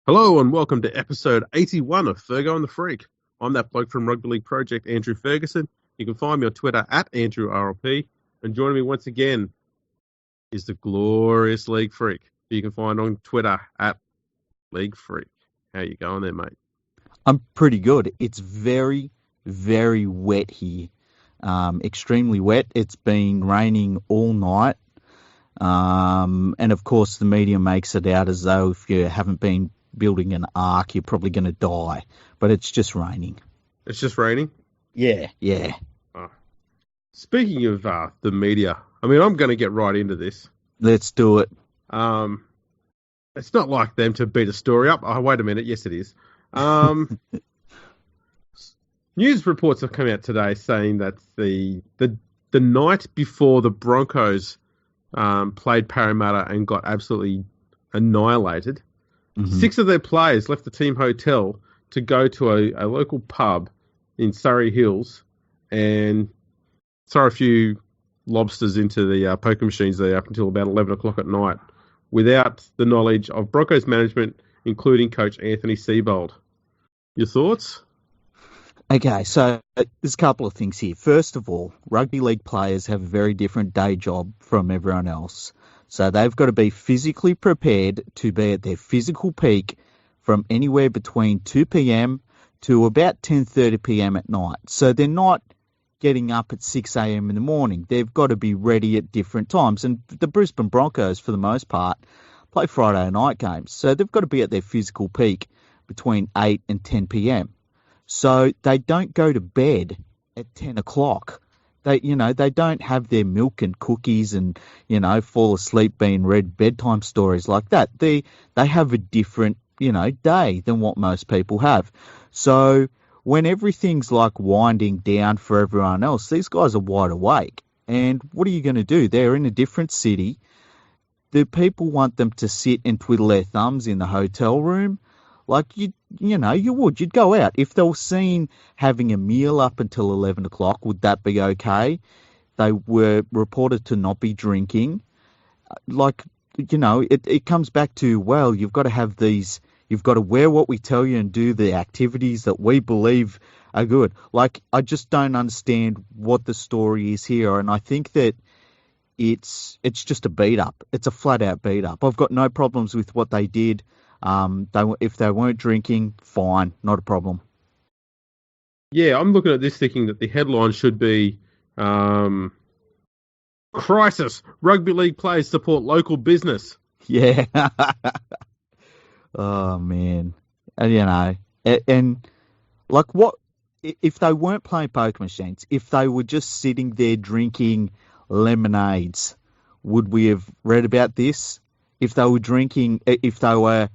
Hello and welcome to episode 81 of Fergo and the Freak. I'm that bloke from Rugby League Project, Andrew Ferguson. You can find me on Twitter at AndrewRLP. And joining me once again is the glorious League Freak, who you can find on Twitter at League Freak. How you going there, mate? I'm pretty good. It's very, very wet here. Extremely wet. It's been raining all night. And of course the media makes it out as though if you haven't been building an ark, you're probably going to die. But it's just raining. It's just raining? Yeah. Oh. Speaking of the media, I mean, I'm going to get right into this. Let's do it. It's not like them to beat a story up. Oh, wait a minute. Yes, it is. News reports have come out today saying that the night before the Broncos played Parramatta and got absolutely annihilated, 6 of their players left the team hotel to go to a local pub in Surrey Hills and throw a few lobsters into the poker machines there up until about 11 o'clock at night without the knowledge of Broncos management, including coach Anthony Seibold. Your thoughts? Okay, so there's a couple of things here. First of all, rugby league players have a very different day job from everyone else. So they've got to be physically prepared to be at their physical peak from anywhere between 2 p.m. to about 10:30 p.m. at night. So they're not getting up at 6 a.m. in the morning. They've got to be ready at different times. And the Brisbane Broncos, for the most part, play Friday night games. So they've got to be at their physical peak between 8 and 10 p.m. So they don't go to bed at 10 o'clock. They don't have their milk and cookies and, fall asleep being read bedtime stories like that. They have a different, day than what most people have. So when everything's like winding down for everyone else, these guys are wide awake. And what are you going to do? They're in a different city. The people want them to sit and twiddle their thumbs in the hotel room. Like, you'd go out. If they were seen having a meal up until 11 o'clock, would that be okay? They were reported to not be drinking. It comes back to, well, you've got to wear what we tell you and do the activities that we believe are good. Like, I just don't understand what the story is here. And I think that it's just a beat up. It's a flat out beat up. I've got no problems with what they did. If they weren't drinking, fine, not a problem. Yeah, I'm looking at this thinking that the headline should be Crisis, Rugby League players support local business. Yeah. Oh, man. And like what, if they weren't playing poker machines, if they were just sitting there drinking lemonades, would we have read about this? If they were drinking, if they were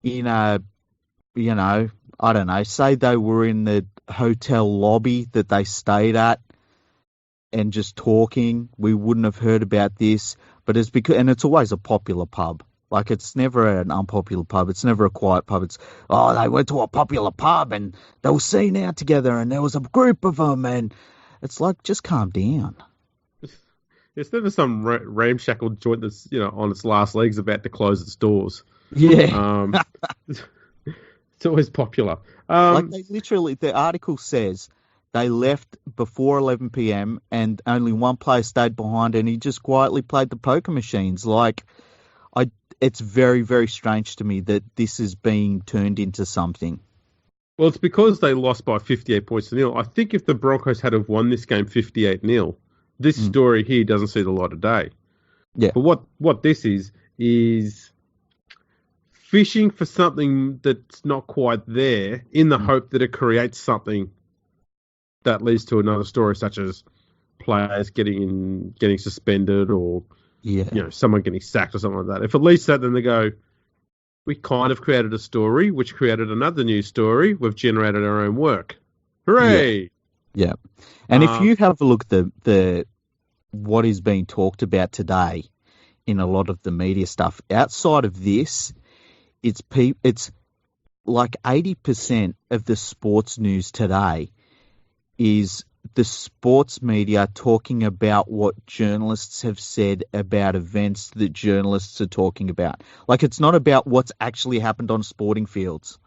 in a, I don't know, say they were in the hotel lobby that they stayed at and just talking, we wouldn't have heard about this. But it's because, and it's always a popular pub. Like, it's never an unpopular pub. It's never a quiet pub. It's, they went to a popular pub and they were seen out together and there was a group of them, and it's like, just calm down. It's never some ramshackle joint that's, on its last legs about to close its doors. Yeah. It's always popular. The article says they left before 11 p.m. and only one player stayed behind and he just quietly played the poker machines. It's very, very strange to me that this is being turned into something. Well, it's because they lost by 58 points to nil. I think if the Broncos had have won this game 58-0, this story here doesn't see the light of day. Yeah. But what this is fishing for something that's not quite there in the hope that it creates something that leads to another story, such as players getting suspended or someone getting sacked or something like that. If it leads to that, then they go, we kind of created a story, which created another news story. We've generated our own work. Hooray! Yeah. And if you have a look at the what is being talked about today in a lot of the media stuff, outside of this, it's like 80% of the sports news today is the sports media talking about what journalists have said about events that journalists are talking about. Like, it's not about what's actually happened on sporting fields.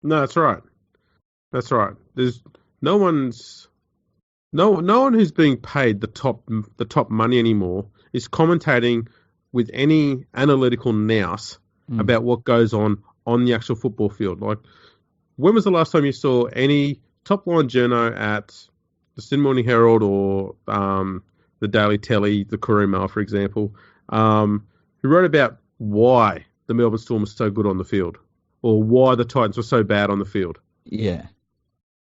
No, that's right. That's right. There's no one's no one who's being paid the top money anymore is commentating with any analytical nous about what goes on the actual football field. Like, when was the last time you saw any top line journo at the Sydney Morning Herald or the Daily Telly, the Courier Mail, for example, who wrote about why the Melbourne Storm was so good on the field or why the Titans were so bad on the field? Yeah.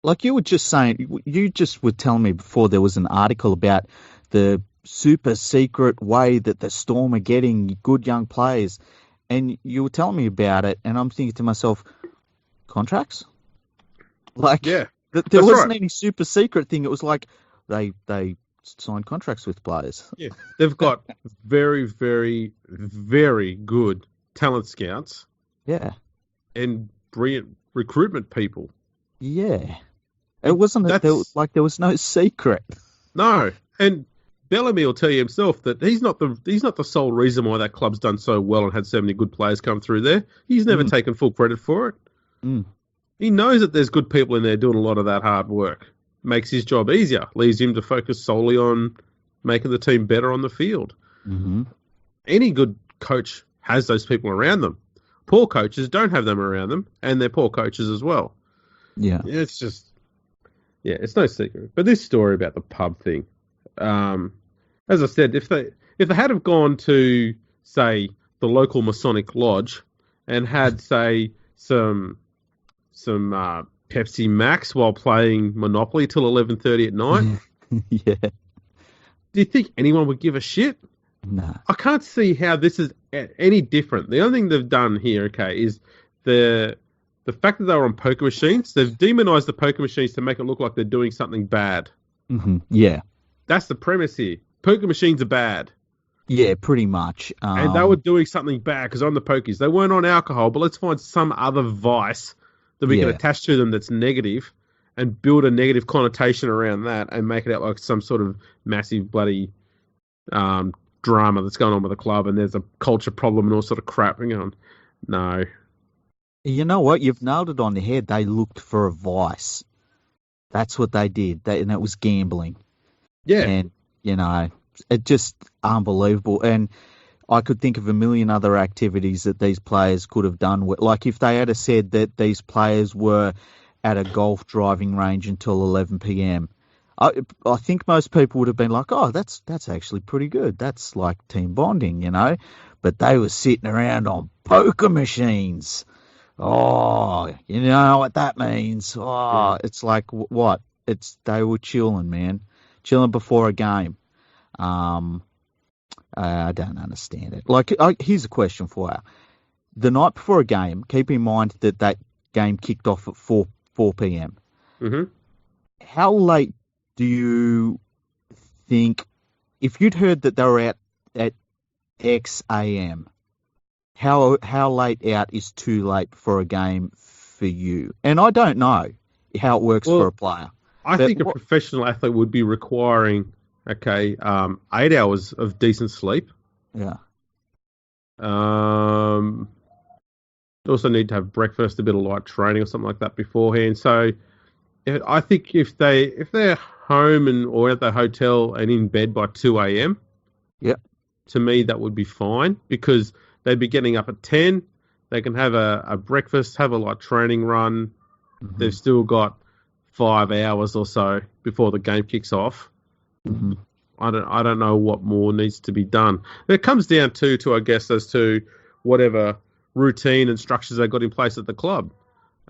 Like you were telling me before there was an article about the super secret way that the Storm are getting good young players. And you were telling me about it, and I'm thinking to myself, contracts? Like, yeah, there wasn't any super secret thing. It was like they signed contracts with players. Yeah, they've got very, very, very good talent scouts. Yeah. And brilliant recruitment people. Yeah. It wasn't there was no secret. No, and Bellamy will tell you himself that he's not the sole reason why that club's done so well and had so many good players come through there. He's never taken full credit for it. He knows that there's good people in there doing a lot of that hard work. Makes his job easier. Leaves him to focus solely on making the team better on the field. Mm-hmm. Any good coach has those people around them. Poor coaches don't have them around them, and they're poor coaches as well. Yeah. It's just, it's no secret. But this story about the pub thing, as I said, if they had have gone to, say, the local Masonic lodge and had, say, some Pepsi Max while playing Monopoly till 11:30 at night, yeah. Do you think anyone would give a shit? No. I can't see how this is any different. The only thing they've done here, is the fact that they were on poker machines. They've demonized the poker machines to make it look like they're doing something bad. Mm-hmm. Yeah. That's the premise here. Poker machines are bad. Yeah, pretty much. And they were doing something bad because on the pokies. They weren't on alcohol, but let's find some other vice that we can attach to them that's negative and build a negative connotation around that and make it out like some sort of massive bloody drama that's going on with the club and there's a culture problem and all sort of crap. And going, no. You know what? You've nailed it on the head. They looked for a vice. That's what they did. And it was gambling. Yeah. And, it's just unbelievable. And I could think of a million other activities that these players could have done. Like if they had said that these players were at a golf driving range until 11 p.m., I think most people would have been like, oh, that's actually pretty good. That's like team bonding, But they were sitting around on poker machines. Oh, you know what that means. Oh, It's like, what? They were chilling, man. Chilling before a game. I don't understand it. Like, here's a question for you. The night before a game, keep in mind that game kicked off at 4 p.m. Mm-hmm. How late do you think, if you'd heard that they were out at X a.m., how late out is too late for a game for you? And I don't know how it works for a player. I think a professional athlete would be requiring 8 hours of decent sleep. Yeah. You also need to have breakfast, a bit of light training or something like that beforehand. So I think if they're home or at the hotel and in bed by 2 a.m., to me that would be fine because they'd be getting up at 10. They can have a breakfast, have a light training run. Mm-hmm. They've still got 5 hours or so before the game kicks off. Mm-hmm. I don't know what more needs to be done. It comes down to I guess as to whatever routine and structures they got in place at the club.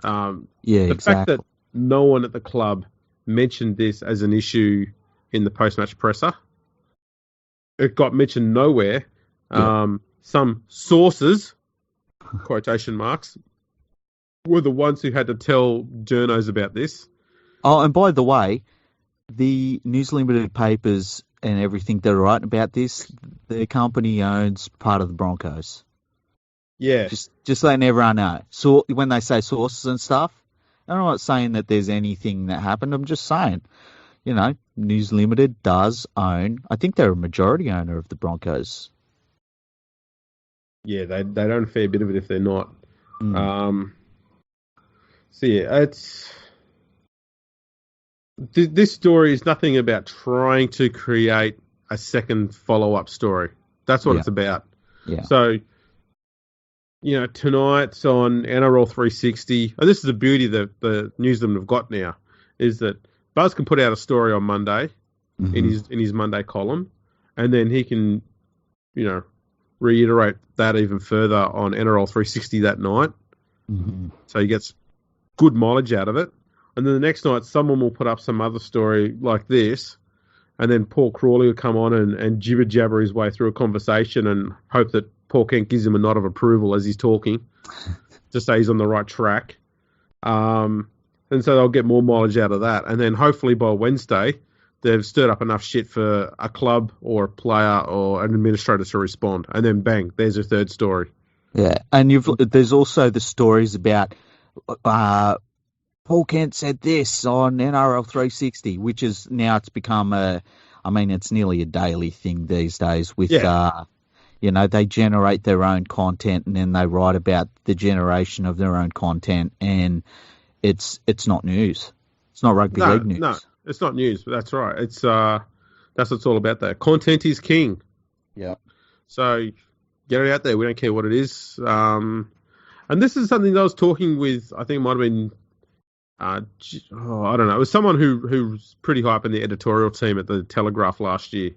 The fact that no one at the club mentioned this as an issue in the post-match presser, it got mentioned nowhere. Yeah. Some sources, quotation marks, were the ones who had to tell journos about this. Oh, and by the way, the News Limited papers and everything that are writing about this, the company owns part of the Broncos. Yeah. Just letting everyone know. So when they say sources and stuff, I'm not saying that there's anything that happened. I'm just saying, News Limited does own, I think they're a majority owner of the Broncos. Yeah, they own a fair bit of it if they're not. Mm. So yeah, this story is nothing about trying to create a second follow-up story. That's what it's about. Yeah. So, tonight's on NRL 360. And this is the beauty that the newsroom have got now, is that Buzz can put out a story on Monday in his Monday column, and then he can, reiterate that even further on NRL 360 that night. Mm-hmm. So he gets good mileage out of it. And then the next night, someone will put up some other story like this, and then Paul Crawley will come on and jibber-jabber his way through a conversation and hope that Paul Kent gives him a nod of approval as he's talking to say he's on the right track. And so they'll get more mileage out of that. And then hopefully by Wednesday, they've stirred up enough shit for a club or a player or an administrator to respond. And then bang, there's a third story. Yeah, and there's also the stories about Paul Kent said this on NRL 360, which is now it's become it's nearly a daily thing these days with, they generate their own content and then they write about the generation of their own content, and it's not news. It's not rugby league news. No, it's not news, but that's right. It's that's what it's all about there. Content is king. Yeah. So get it out there. We don't care what it is. And this is something that I was talking with, I think it might have been, I don't know. It was someone who's pretty high up in the editorial team at the Telegraph last year,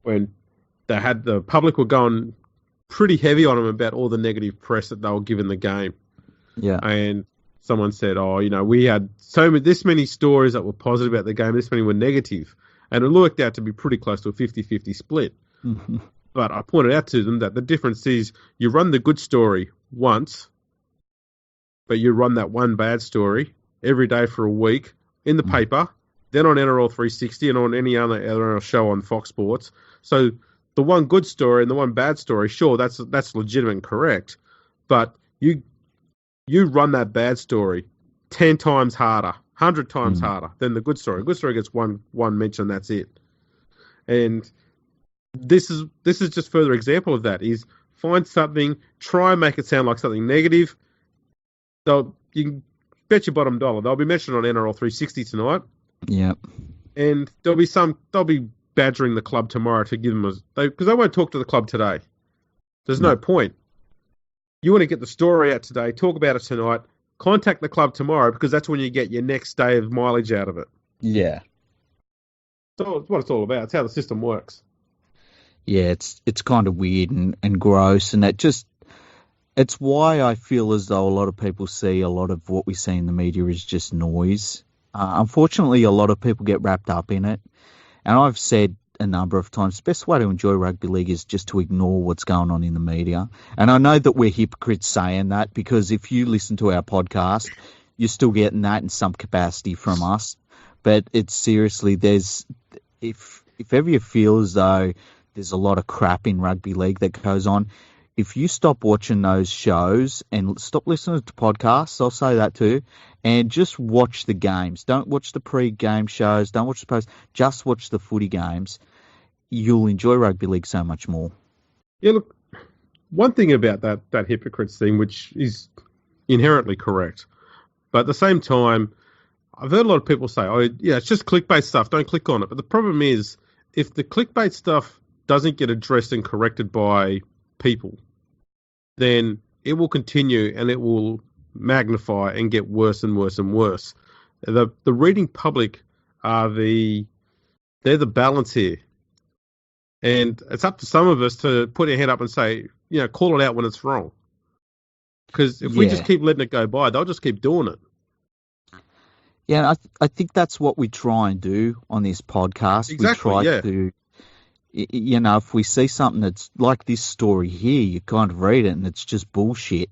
when they had the public were going pretty heavy on them about all the negative press that they were giving the game. Yeah. And someone said, we had this many stories that were positive about the game, this many were negative. And it worked out to be pretty close to a 50-50 split. Mm-hmm. But I pointed out to them that the difference is you run the good story once, but you run that one bad story every day for a week in the paper, then on NRL 360 and on any other NRL show on Fox Sports. So the one good story and the one bad story, sure, that's legitimate and correct, but you run that bad story 10 times harder, 100 times harder than the good story. A good story gets one mention, that's it. And this is just further example of that, is find something, try and make it sound like something negative. You can bet your bottom dollar they'll be mentioned on NRL 360 tonight. Yeah. And they'll be badgering the club tomorrow to give them because they won't talk to the club today. There's no point. You want to get the story out today, talk about it tonight, contact the club tomorrow, because that's when you get your next day of mileage out of it. Yeah. So it's what it's all about. It's how the system works. Yeah, it's kind of weird and gross, and it's why I feel as though a lot of people see a lot of what we see in the media is just noise. Unfortunately, a lot of people get wrapped up in it. And I've said a number of times, the best way to enjoy rugby league is just to ignore what's going on in the media. And I know that we're hypocrites saying that, because if you listen to our podcast, you're still getting that in some capacity from us. But it's seriously, if ever you feel as though there's a lot of crap in rugby league that goes on, if you stop watching those shows and stop listening to podcasts, I'll say that too, and just watch the games. Don't watch the pre-game shows. Don't watch the post. Just watch the footy games. You'll enjoy rugby league so much more. Yeah, look, one thing about that hypocrites thing, which is inherently correct, but at the same time, I've heard a lot of people say, it's just clickbait stuff. Don't click on it. But the problem is, if the clickbait stuff doesn't get addressed and corrected by people, then it will continue and it will magnify and get worse and worse and worse. The reading public they're the balance here. And it's up to some of us to put our hand up and say, call it out when it's wrong. Because if we just keep letting it go by, they'll just keep doing it. Yeah, I think that's what we try and do on this podcast. Exactly, we try to, if we see something that's like this story here, you kind of read it and it's just bullshit,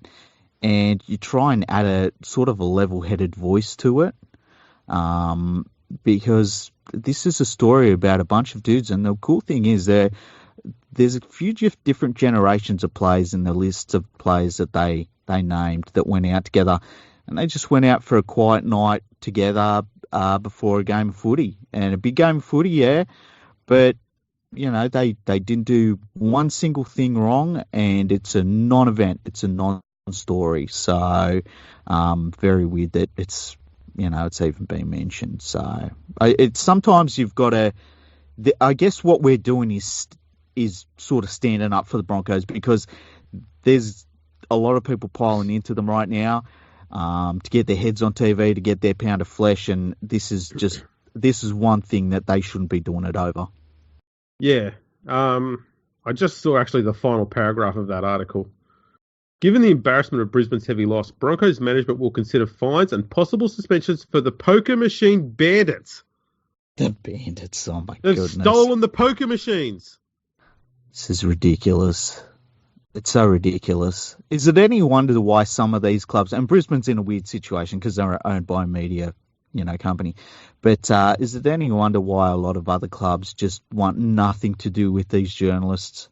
and you try and add a sort of a level-headed voice to it, because this is a story about a bunch of dudes, and the cool thing is there's a few different generations of players in the lists of players that they named that went out together, and they just went out for a quiet night together, before a game of footy, and a big game of footy, yeah. But they didn't do one single thing wrong, and it's a non-event. It's a non-story. So very weird that it's even been mentioned. So it's sometimes you've got to. I guess what we're doing is sort of standing up for the Broncos, because there's a lot of people piling into them right now to get their heads on TV, to get their pound of flesh, and this is one thing that they shouldn't be doing it over. Yeah. I just saw actually the final paragraph of that article. Given the embarrassment of Brisbane's heavy loss, Broncos management will consider fines and possible suspensions for the poker machine bandits. The bandits, oh my They've goodness. stolen the poker machines. This is ridiculous. It's so ridiculous. Is it any wonder why some of these clubs, and Brisbane's in a weird situation because they're owned by a media, company, but is it any wonder why a lot of other clubs just want nothing to do with these journalists?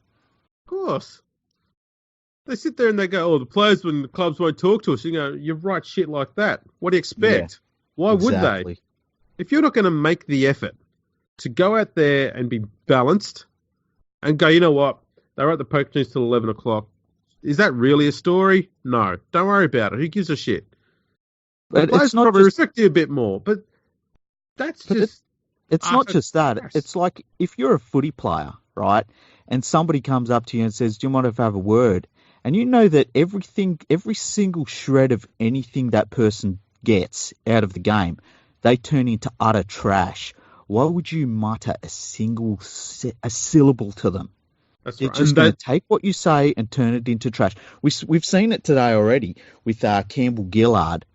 Of course. They sit there and they go, the players when the clubs won't talk to us, you write shit like that. What do you expect? Yeah, why would they? If you're not going to make the effort to go out there and be balanced and go, you know what, they wrote the poker news till 11 o'clock. Is that really a story? No. Don't worry about it. Who gives a shit? But it's not probably respect you a bit more, but that's just... It's not just that. It's like if you're a footy player, right, and somebody comes up to you and says, do you mind if I have a word? And you know that every single shred of anything that person gets out of the game, they turn into utter trash. Why would you mutter a syllable to them? That's They're right. just going to take what you say and turn it into trash. We've seen it today already with Campbell Gillard,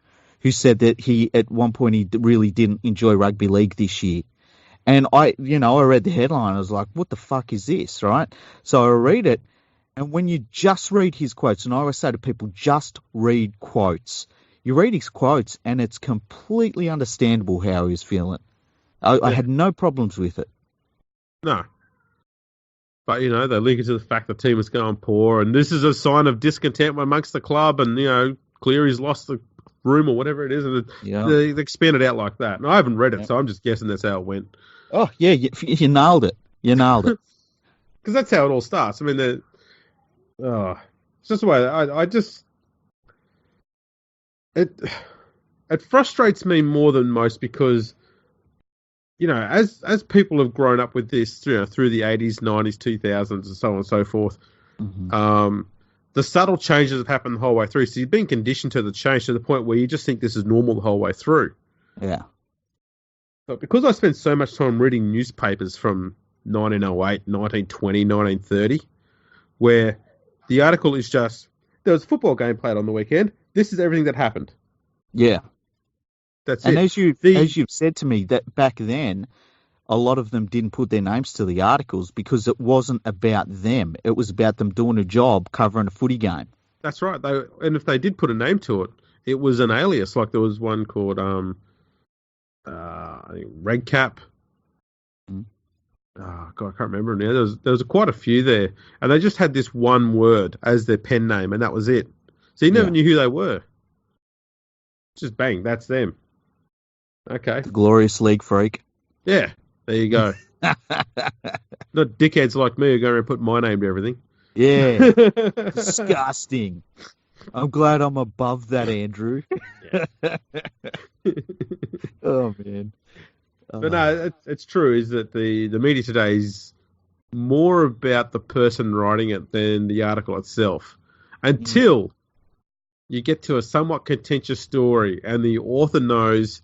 who said that at one point he really didn't enjoy rugby league this year. And I read the headline. I was like, what the fuck is this, right? So I read it, and when you just read his quotes, and I always say to people, just read quotes. You read his quotes, and it's completely understandable how he was feeling. I had no problems with it. No. But, they link it to the fact the team is going poor, and this is a sign of discontent amongst the club, and, Cleary's lost the room or whatever it is, and they expand it out like that. And I haven't read it, so I'm just guessing that's how it went. Oh, yeah, you nailed it. You nailed it. Because that's how it all starts. I mean, it's just the way it frustrates me more than most because, as people have grown up with this, through the 80s, 90s, 2000s, and so on and so forth, the subtle changes have happened the whole way through. So you've been conditioned to the change to the point where you just think this is normal the whole way through. Yeah. But because I spent so much time reading newspapers from 1908, 1920, 1930, where the article is just, there was a football game played on the weekend. This is everything that happened. Yeah. That's it. And as you've said to me, that back then, a lot of them didn't put their names to the articles because it wasn't about them. It was about them doing a job covering a footy game. That's right. And if they did put a name to it, it was an alias. Like there was one called I think Red Cap. Oh, God, I can't remember now. There was quite a few there, and they just had this one word as their pen name, and that was it. So you never knew who they were. Just bang, that's them. Okay. The Glorious League Freak. Yeah, there you go. Not dickheads like me who go around and put my name to everything. Yeah. Disgusting. I'm glad I'm above that, Andrew. Oh, man. But no, it's true, is that the media today is more about the person writing it than the article itself. Until you get to a somewhat contentious story and the author knows,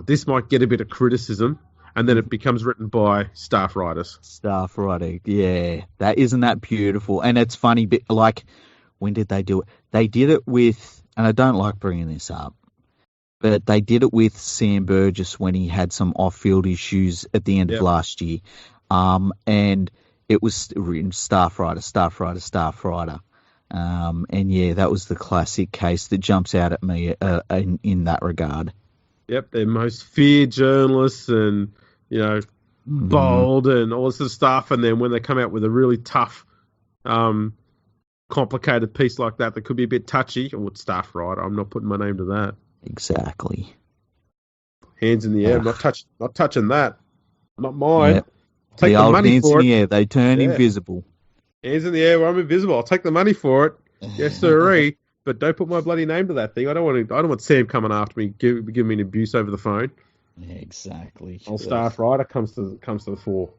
this might get a bit of criticism, and then it becomes written by staff writers. Staff writing, yeah. Isn't that beautiful? And it's funny, like, when did they do it? They did it with, and I don't like bringing this up, but they did it with Sam Burgess when he had some off-field issues at the end of last year. And it was written staff writer. And yeah, that was the classic case that jumps out at me in that regard. Yep, they're most feared journalists and, bold and all this sort of stuff. And then when they come out with a really tough, complicated piece like that could be a bit touchy, or staff writer, I'm not putting my name to that. Exactly. Hands in the air. Ugh. Not touching that. Not mine. Yeah. Take The the old money hands for in it. the air, they turn Yeah. invisible. Hands in the air where I'm invisible. I'll take the money for it. Yes, sirree. But don't put my bloody name to that thing. I don't want Sam coming after me, giving me an abuse over the phone. Yeah, exactly. Old staff writer comes to the fore.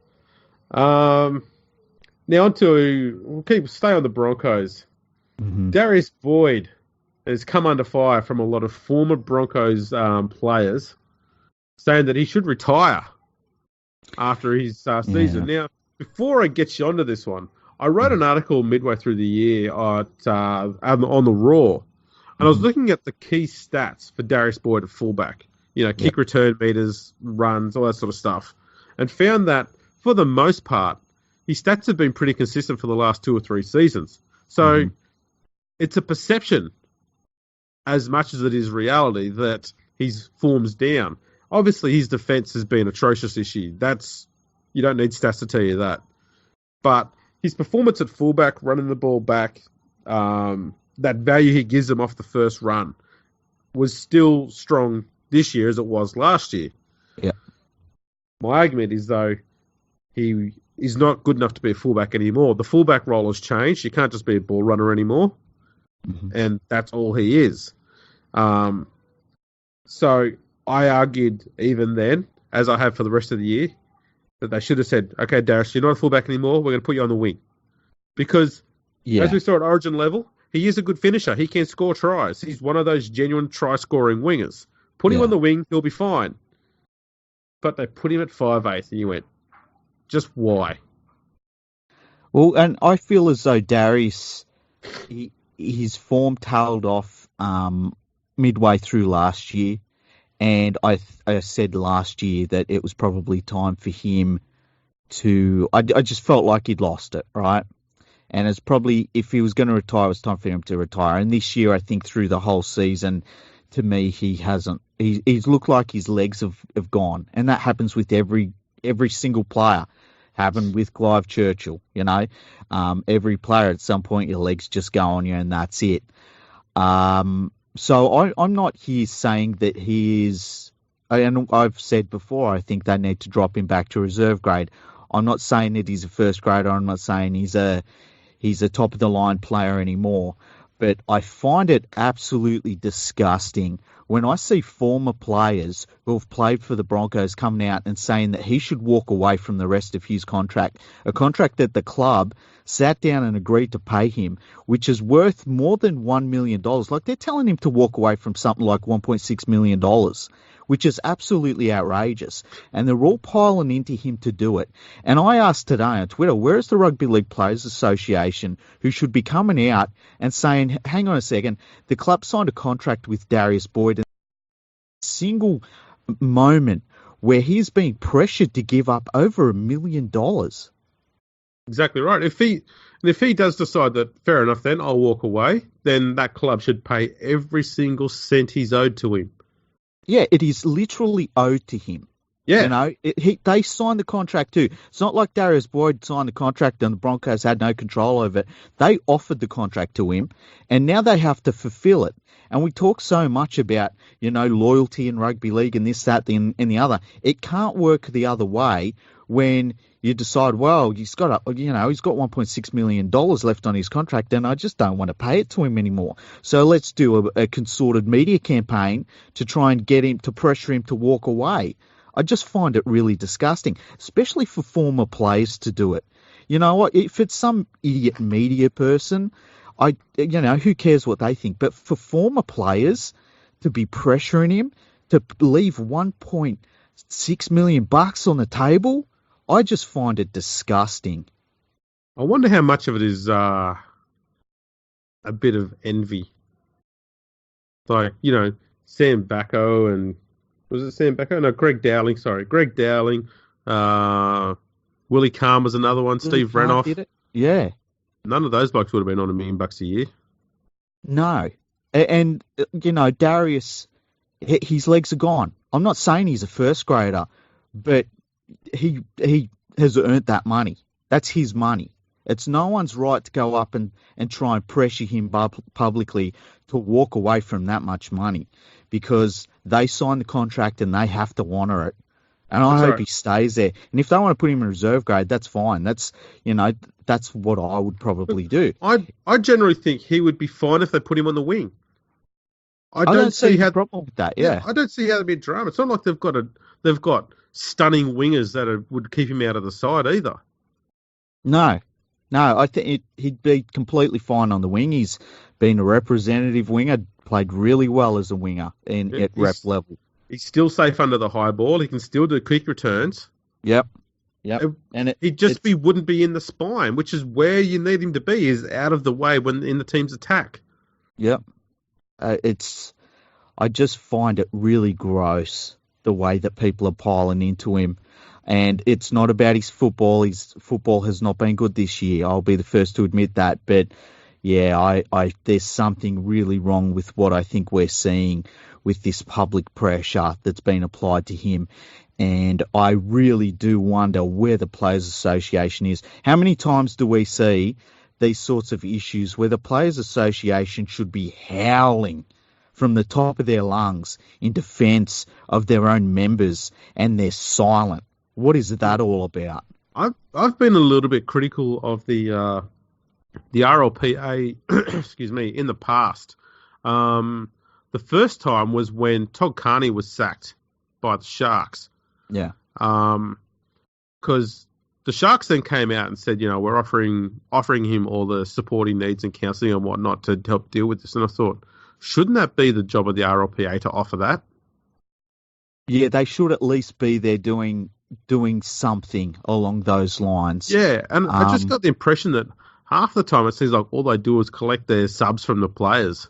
Now we'll stay on the Broncos. Mm-hmm. Darius Boyd has come under fire from a lot of former Broncos players, saying that he should retire after his season. Now, before I get you onto this one, I wrote an article midway through the year on the Raw, and I was looking at the key stats for Darius Boyd at fullback. Kick return meters, runs, all that sort of stuff, and found that for the most part, his stats have been pretty consistent for the last 2 or 3 seasons. So it's a perception as much as it is reality that his form's down. Obviously, his defence has been atrocious this year. You don't need stats to tell you that. But his performance at fullback, running the ball back, that value he gives them off the first run, was still strong this year as it was last year. Yeah. My argument is, though, he is not good enough to be a fullback anymore. The fullback role has changed. You can't just be a ball runner anymore. And that's all he is. So I argued even then, as I have for the rest of the year, that they should have said, okay, Darius, you're not a fullback anymore. We're going to put you on the wing. Because as we saw at Origin level, he is a good finisher. He can score tries. He's one of those genuine try-scoring wingers. Put him on the wing, he'll be fine. But they put him at 5'8", and you went, just why? Well, and I feel as though Darius, his form tailed off midway through last year, and I said last year that it was probably time for him to. I just felt like he'd lost it, right? And it's probably, if he was going to retire, it was time for him to retire. And this year, I think through the whole season, to me, he hasn't. He's looked like his legs have gone, and that happens with every single player. Happened with Clive Churchill, every player at some point your legs just go on you and that's it. So I'm not here saying that he is, and I've said before, I think they need to drop him back to reserve grade. I'm not saying that he's a first grader. I'm not saying he's a top of the line player anymore. But I find it absolutely disgusting when I see former players who have played for the Broncos coming out and saying that he should walk away from the rest of his contract, a contract that the club sat down and agreed to pay him, which is worth more than $1 million. Like, they're telling him to walk away from something like $1.6 million, which is absolutely outrageous. And they're all piling into him to do it. And I asked today on Twitter, where is the Rugby League Players Association, who should be coming out and saying, hang on a second, the club signed a contract with Darius Boyd, and a single moment where he's being pressured to give up over $1 million. Exactly right. If he does decide that, fair enough, then I'll walk away, then that club should pay every single cent he's owed to him. Yeah, it is literally owed to him. Yeah. They signed the contract too. It's not like Darius Boyd signed the contract and the Broncos had no control over it. They offered the contract to him, and now they have to fulfill it. And we talk so much about, loyalty in rugby league and this, that, and the other. It can't work the other way when you decide, well, he's got $1.6 million left on his contract, and I just don't want to pay it to him anymore. So let's do a consorted media campaign to try and get him, to pressure him to walk away. I just find it really disgusting, especially for former players to do it. You know what? If it's some idiot media person, who cares what they think? But for former players to be pressuring him to leave $1.6 million on the table, I just find it disgusting. I wonder how much of it is a bit of envy. Like, Sam Bacco and... Was it Sam Bacco? No, Greg Dowling. Sorry. Greg Dowling. Willie Calm was another one. Steve Renoff. Did it? Yeah. None of those blokes would have been on $1 million a year. No. And, Darius, his legs are gone. I'm not saying he's a first grader, but he has earned that money. That's his money. It's no one's right to go up and try and pressure him publicly to walk away from that much money, because They sign the contract and they have to honour it. And I That's hope right. he stays there. And if they want to put him in reserve grade, that's fine. That's what I would Look, probably do. I generally think he would be fine if they put him on the wing. I I don't don't see see any how. problem with that. Yeah, Yeah. I don't see how there'd be a drama. It's not like they've got stunning wingers that would keep him out of the side either. No. I think he'd be completely fine on the wing. He's been a representative winger, played really well as a winger at rep He's level. he's still safe under the high ball. He can still do quick returns. Yep. And Wouldn't be in the spine, which is where you need him to be, is out of the way when in the team's attack. Yep. I just find it really gross the way that people are piling into him. And it's not about his football. His football has not been good this year. I'll be the first to admit that. But yeah, there's something really wrong with what I think we're seeing with this public pressure that's been applied to him. And I really do wonder where the Players Association is. How many times do we see these sorts of issues where the Players Association should be howling from the top of their lungs in defence of their own members, and they're silent? What is that all about? I've been a little bit critical of the RLPA, excuse me, in the past. The first time was when Todd Carney was sacked by the Sharks. Yeah. Because the Sharks then came out and said, we're offering him all the support he needs and counselling and whatnot to help deal with this. And I thought, shouldn't that be the job of the RLPA to offer that? Yeah, they should at least be there doing something along those lines. Yeah, and I just got the impression that half the time it seems like all they do is collect their subs from the players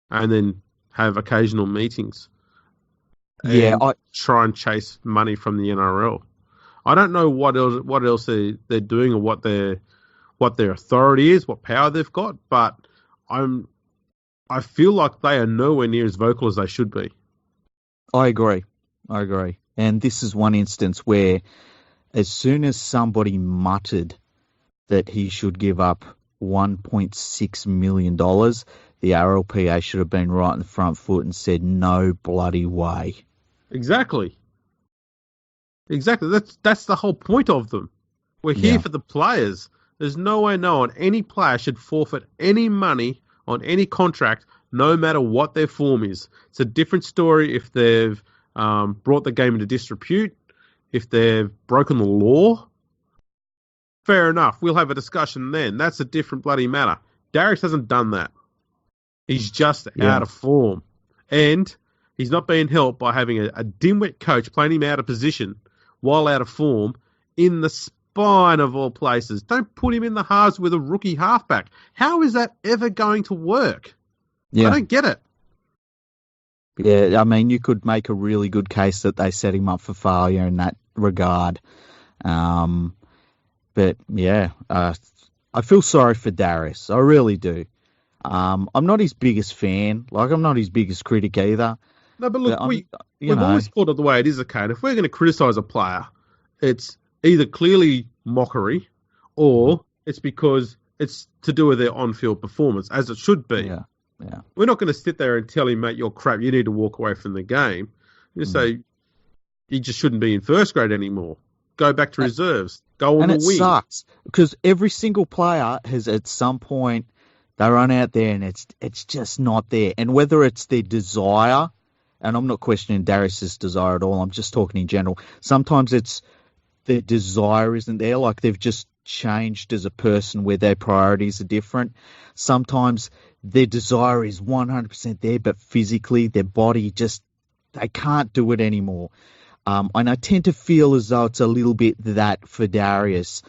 and then have occasional meetings. Yeah, try and chase money from the NRL. I don't know what else they're doing or what their authority is, what power they've got, but I feel like they are nowhere near as vocal as they should be. I agree. And this is one instance where as soon as somebody muttered that he should give up $1.6 million, the RLPA should have been right in the front foot and said, no bloody way. Exactly. That's the whole point of them. We're here for the players. There's no way any player should forfeit any money on any contract, no matter what their form is. It's a different story if they've brought the game into disrepute, if they've broken the law. Fair enough. We'll have a discussion then. That's a different bloody matter. Darius hasn't done that. He's just out of form. And he's not being helped by having a dimwit coach playing him out of position while out of form in the spine of all places. Don't put him in the halves with a rookie halfback. How is that ever going to work? Yeah. I don't get it. Yeah, I mean, you could make a really good case that they set him up for failure in that regard. But yeah, I feel sorry for Darius. I really do. I'm not his biggest fan. I'm not his biggest critic either. No, but look, we've always thought of the way it is, okay? And if we're going to criticise a player, it's either clearly mockery or it's because it's to do with their on-field performance, as it should be. Yeah. We're not going to sit there and tell him, mate, you're crap, you need to walk away from the game. You say, he just shouldn't be in first grade anymore. Go back to reserves. Go on the wing. And it sucks because every single player has at some point, they run out there and it's just not there. And whether it's their desire, and I'm not questioning Darius's desire at all, I'm just talking in general. Sometimes it's their desire isn't there, like they've just changed as a person where their priorities are different. Sometimes their desire is 100% there, but physically their body just, they can't do it anymore. And I tend to feel as though it's a little bit that for Darius,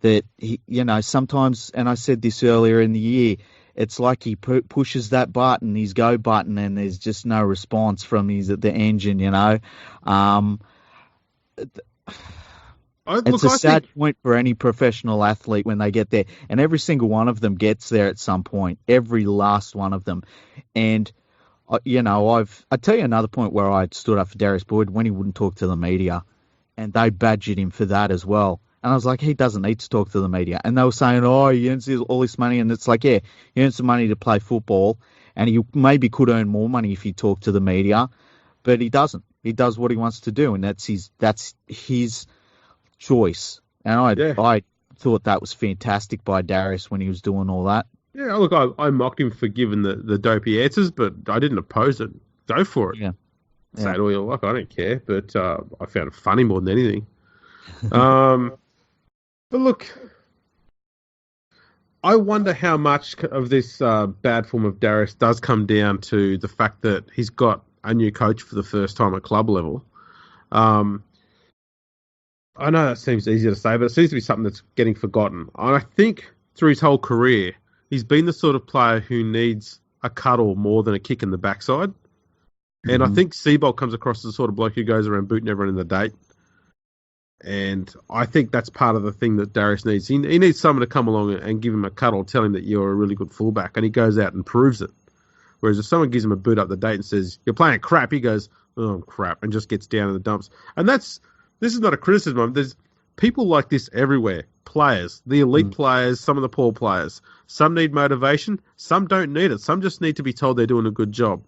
that he, sometimes, and I said this earlier in the year, it's like he pushes that button, his go button, and there's just no response from the engine, It's a sad point for any professional athlete when they get there, and every single one of them gets there at some point, every last one of them. And, I tell you another point where I stood up for Darius Boyd when he wouldn't talk to the media, and they badgered him for that as well. And I was like, he doesn't need to talk to the media. And they were saying, oh, he earns all this money. And it's like, yeah, he earns the money to play football. And he maybe could earn more money if he talked to the media, but he doesn't. He does what he wants to do, and that's his choice. And I thought that was fantastic by Darius when he was doing all that. Yeah, look, I mocked him for giving the dopey answers, but I didn't oppose it. Go for it. Yeah. Say it all you like, I don't care, but I found it funny more than anything. But look, I wonder how much of this bad form of Darius does come down to the fact that he's got a new coach for the first time at club level. I know that seems easy to say, but it seems to be something that's getting forgotten. And I think through his whole career, he's been the sort of player who needs a cuddle more than a kick in the backside. And I think Seabold comes across as the sort of bloke who goes around booting everyone in the date. And I think that's part of the thing that Darius needs. He needs someone to come along and give him a cuddle, tell him that you're a really good fullback, and he goes out and proves it. Whereas if someone gives him a boot up the date and says, you're playing crap, he goes, oh, crap, and just gets down in the dumps. And this is not a criticism. There's people like this everywhere. Players, the elite players, some of the poor players. Some need motivation, some don't need it. Some just need to be told they're doing a good job.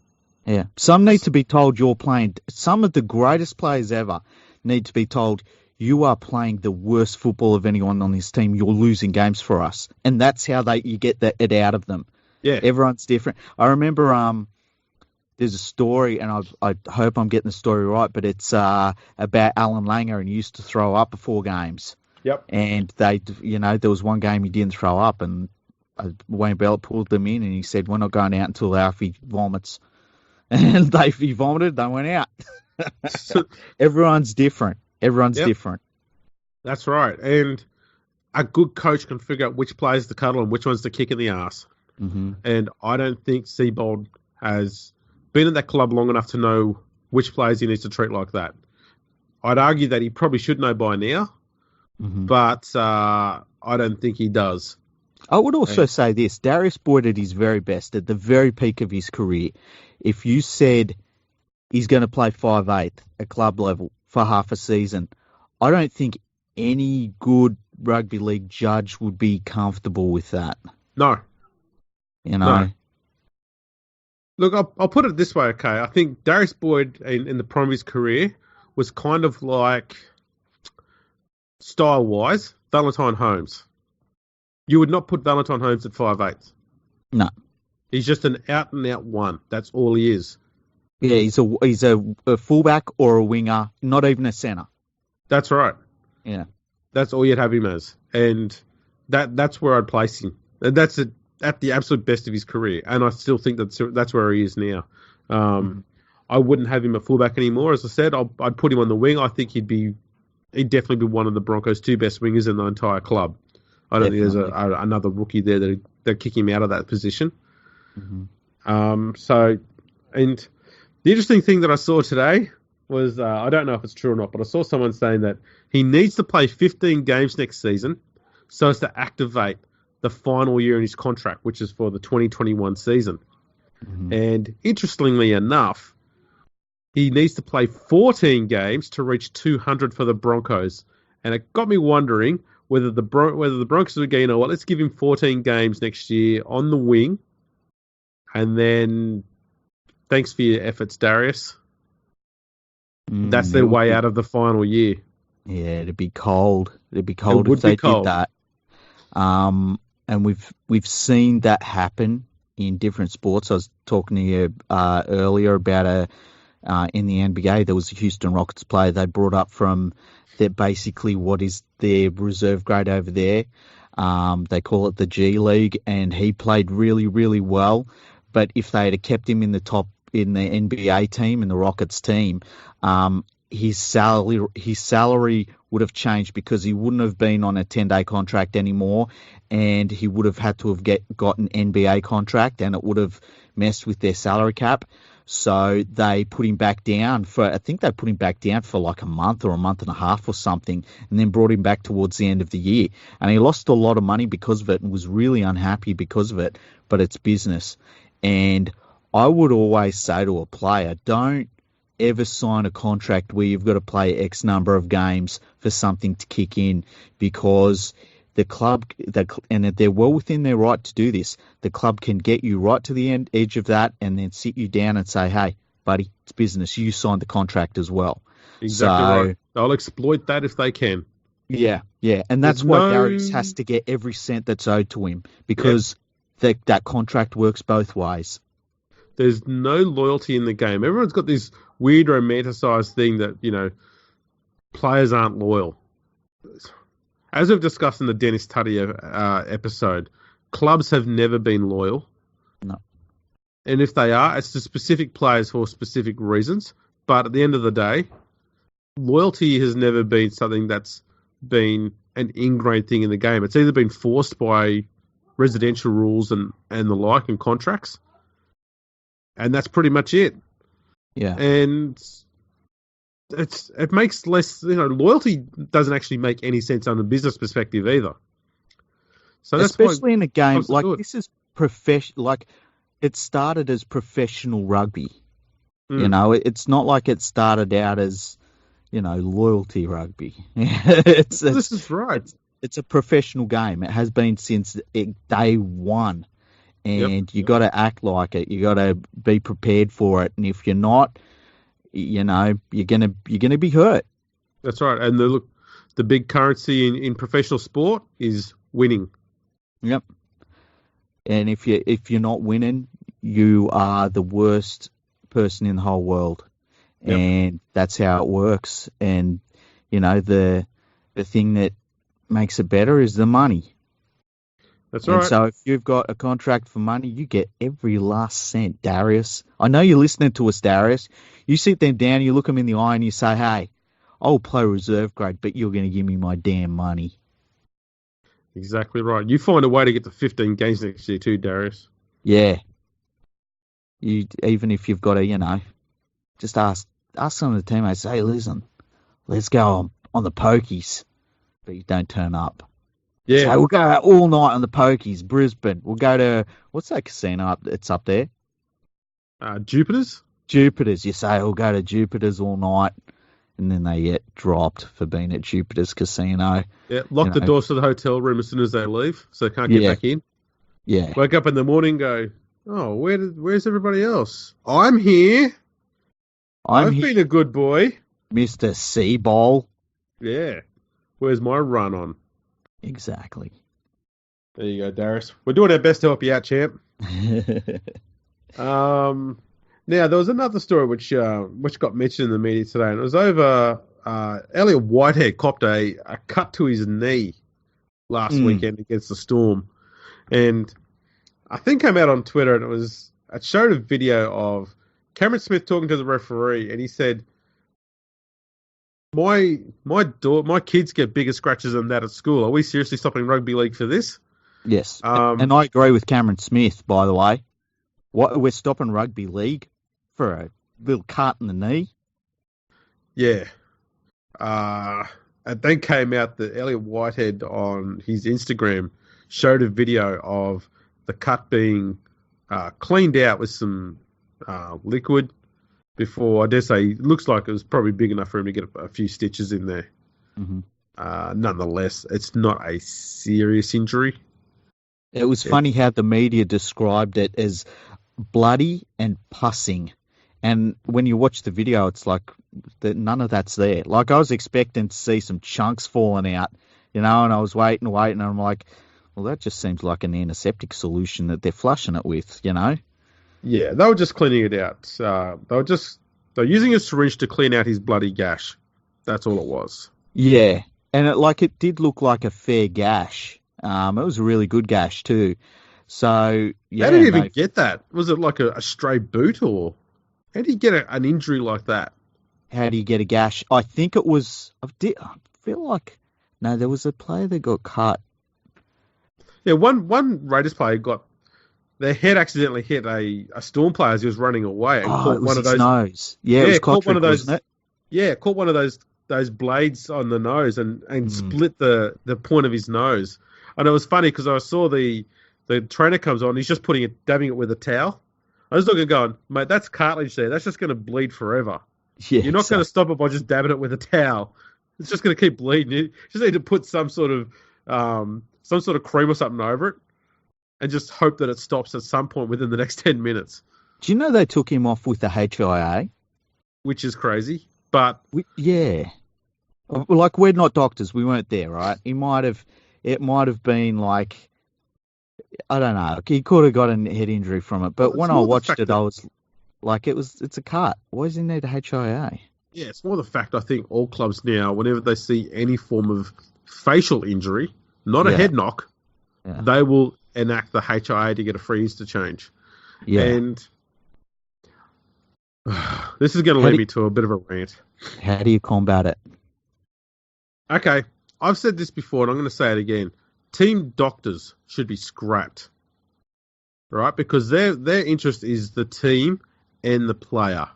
Yeah, some need to be told you're playing. Some of the greatest players ever need to be told you are playing the worst football of anyone on this team. You're losing games for us, and that's how you get it out of them. Yeah, everyone's different. I remember there's a story, and I hope I'm getting the story right, but it's about Alan Langer, and he used to throw up before games. Yep. And there was one game he didn't throw up, and Wayne Bell pulled them in, and he said, "We're not going out until Alfie vomits." And if he vomited, they went out. Everyone's different. Everyone's different. That's right. And a good coach can figure out which players to cuddle and which ones to kick in the arse. Mm-hmm. And I don't think Seabold has been at that club long enough to know which players he needs to treat like that. I'd argue that he probably should know by now, but I don't think he does. I would also say this. Darius Boyd at his very best, at the very peak of his career, if you said he's going to play 5'8" at club level for half a season, I don't think any good rugby league judge would be comfortable with that. No. No. Look, I'll put it this way, okay? I think Darius Boyd in the prime of his career was kind of like, style-wise, Valentine Holmes. You would not put Valentine Holmes at 5'8". No. He's just an out-and-out one. That's all he is. Yeah, he's a fullback or a winger, not even a centre. That's right. Yeah. That's all you'd have him as. And that's where I'd place him. And that's at the absolute best of his career. And I still think that's where he is now. I wouldn't have him at fullback anymore. As I said, I'd put him on the wing. I think he'd definitely be one of the Broncos' two best wingers in the entire club. I don't think there's another rookie there that kick him out of that position. Mm-hmm. And the interesting thing that I saw today was, I don't know if it's true or not, but I saw someone saying that he needs to play 15 games next season so as to activate the final year in his contract, which is for the 2021 season. Mm-hmm. And interestingly enough, he needs to play 14 games to reach 200 for the Broncos. And it got me wondering whether the Broncos would go, you know what, let's give him 14 games next year on the wing, and then thanks for your efforts, Darius. That's their way out of the final year. Yeah, it'd be cold. It'd be cold if they did that. And we've seen that happen in different sports. I was talking to you earlier about in the NBA, there was a Houston Rockets player they brought up from basically what is their reserve grade over there. They call it the G League, and he played really, really well. But if they had kept him in the NBA team, in the Rockets team, his salary would have changed because he wouldn't have been on a 10-day contract anymore, and he would have had to have got an NBA contract, and it would have messed with their salary cap. So they put him back down for like a month or a month and a half or something, and then brought him back towards the end of the year. And he lost a lot of money because of it and was really unhappy because of it, but it's business. And I would always say to a player, don't ever sign a contract where you've got to play X number of games for something to kick in, because the club, and they're well within their right to do this, the club can get you right to the edge of that and then sit you down and say, hey, buddy, it's business. You signed the contract as well. Exactly right. They'll exploit that if they can. Yeah. And that's why Darius has to get every cent that's owed to him, because that contract works both ways. There's no loyalty in the game. Everyone's got this weird romanticized thing that, players aren't loyal. As we've discussed in the Dennis Tutty episode, clubs have never been loyal. No. And if they are, it's to specific players for specific reasons. But at the end of the day, loyalty has never been something that's been an ingrained thing in the game. It's either been forced by residential rules and the like and contracts. And that's pretty much it. Yeah. And it makes less, loyalty doesn't actually make any sense on a business perspective either. So that's especially in a game like this is like it started as professional rugby. It's not like it started out as, loyalty rugby. This is right. It's a professional game. It has been since day one. And you got to act like it. You got to be prepared for it. And if you're not, you're gonna be hurt. That's right. And the big currency in professional sport is winning. Yep. And if you're not winning, you are the worst person in the whole world. Yep. And that's how it works. And the thing that makes it better is the money. That's right. And so if you've got a contract for money, you get every last cent, Darius. I know you're listening to us, Darius. You sit them down, you look them in the eye, and you say, hey, I'll play reserve grade, but you're going to give me my damn money. Exactly right. You find a way to get to 15 games next year too, Darius. Yeah. Even if you've got to, just ask some of the teammates, hey, listen, let's go on the pokies, but you don't turn up. Yeah. So we'll go out all night on the pokies, Brisbane. We'll go to, what's that casino it's up there? Jupiter's? Jupiter's. You say, we'll go to Jupiter's all night, and then they get dropped for being at Jupiter's casino. Yeah, lock the doors to the hotel room as soon as they leave, so they can't get back in. Yeah. Wake up in the morning and go, oh, where's everybody else? I'm here. I've been a good boy. Mr. Seabowl. Yeah. Where's my run on? Exactly. There you go, Darius. We're doing our best to help you out, champ. Now, there was another story which got mentioned in the media today, and it was over Elliott Whitehead copped a cut to his knee last weekend against the Storm. And I think came out on Twitter, and it showed a video of Cameron Smith talking to the referee, and he said, My kids get bigger scratches than that at school. Are we seriously stopping rugby league for this? Yes, and I agree with Cameron Smith, by the way. We're stopping rugby league for a little cut in the knee? Yeah. And then came out that Elliott Whitehead on his Instagram showed a video of the cut being cleaned out with some liquid before, I dare say, it looks like it was probably big enough for him to get a few stitches in there. Mm-hmm. Nonetheless, it's not a serious injury. It was funny how the media described it as bloody and pussing. And when you watch the video, it's like none of that's there. Like, I was expecting to see some chunks falling out, and I was waiting, and I'm like, well, that just seems like an antiseptic solution that they're flushing it with, Yeah, they were just cleaning it out. They're using a syringe to clean out his bloody gash. That's all it was. Yeah, and it did look like a fair gash. It was a really good gash too. So yeah, how did he even get that? Was it like a stray boot, or how did he get an injury like that? How do you get a gash? I think it was. I feel like there was a player that got cut. Yeah, one Raiders player got their head accidentally hit a Storm player as he was running away and caught one of those nose. Yeah, it was caught one of those. Wasn't it? Yeah, caught one of those blades on the nose and split the point of his nose. And it was funny because I saw the trainer comes on, he's just dabbing it with a towel. I was looking going, mate, that's cartilage there. That's just going to bleed forever. Yeah, You're not going to stop it by just dabbing it with a towel. It's just going to keep bleeding. You just need to put some sort of cream or something over it, and just hope that it stops at some point within the next 10 minutes. Do you know they took him off with the HIA? Which is crazy, but yeah. Like, we're not doctors. We weren't there, right? It might have been like, I don't know. He could have got a head injury from it. But when I watched it, I was like, it's a cut. Why does he need a HIA? Yeah, it's more the fact I think all clubs now, whenever they see any form of facial injury, not a head knock, they will enact the HIA to get a freeze to change. Yeah. And this is going to lead me to a bit of a rant. How do you combat it? Okay, I've said this before, and I'm going to say it again. Team doctors should be scrapped, right? Because their interest is the team and the player,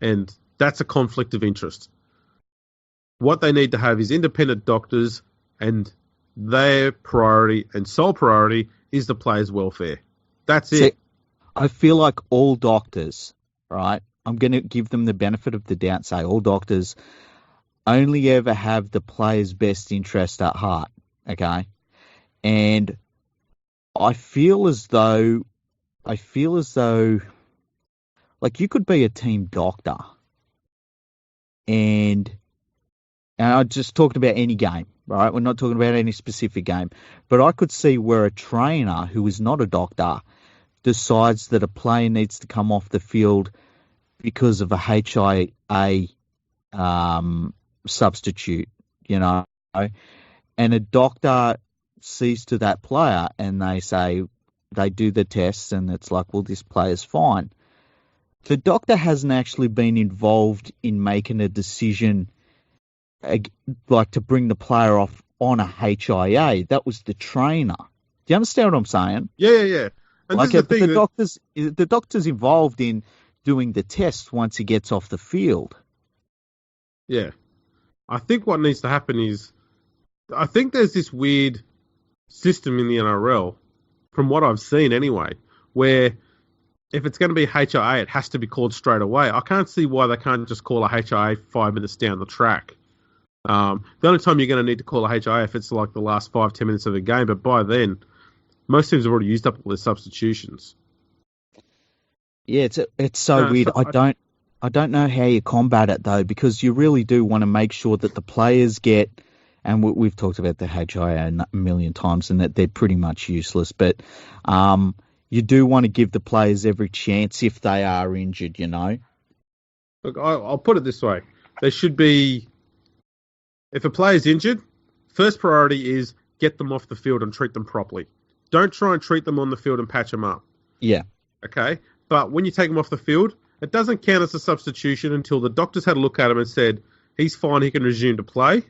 and that's a conflict of interest. What they need to have is independent doctors, and their priority and sole priority is the player's welfare. That's it. I feel like all doctors, right? I'm going to give them the benefit of the doubt and say all doctors only ever have the player's best interest at heart, okay? And I feel as though, like, you could be a team doctor, and I'm just talking about any game, right? We're not talking about any specific game. But I could see where a trainer who is not a doctor decides that a player needs to come off the field because of a HIA substitute, you know, and a doctor sees to that player and they do the tests and it's like, well, this player's fine. The doctor hasn't actually been involved in making a decision like to bring the player off on a HIA. That was the trainer. Do you understand what I'm saying? Yeah. And like, the doctor's involved in doing the test once he gets off the field. Yeah. I think what needs to happen is, I think there's this weird system in the NRL, from what I've seen anyway, where if it's going to be HIA, it has to be called straight away. I can't see why they can't just call a HIA 5 minutes down the track. The only time you're going to need to call a HIA if it's like the last 5-10 minutes of the game, but by then, most teams have already used up all their substitutions. Yeah, it's so weird. I don't know how you combat it though, because you really do want to make sure that the players get, and we've talked about the HIA a million times, and that they're pretty much useless. But you do want to give the players every chance if they are injured, you know. Look, I'll put it this way: there should be, if a player's injured, first priority is get them off the field and treat them properly. Don't try and treat them on the field and patch them up. Yeah. Okay? But when you take them off the field, it doesn't count as a substitution until the doctors had a look at him and said, he's fine, he can resume to play,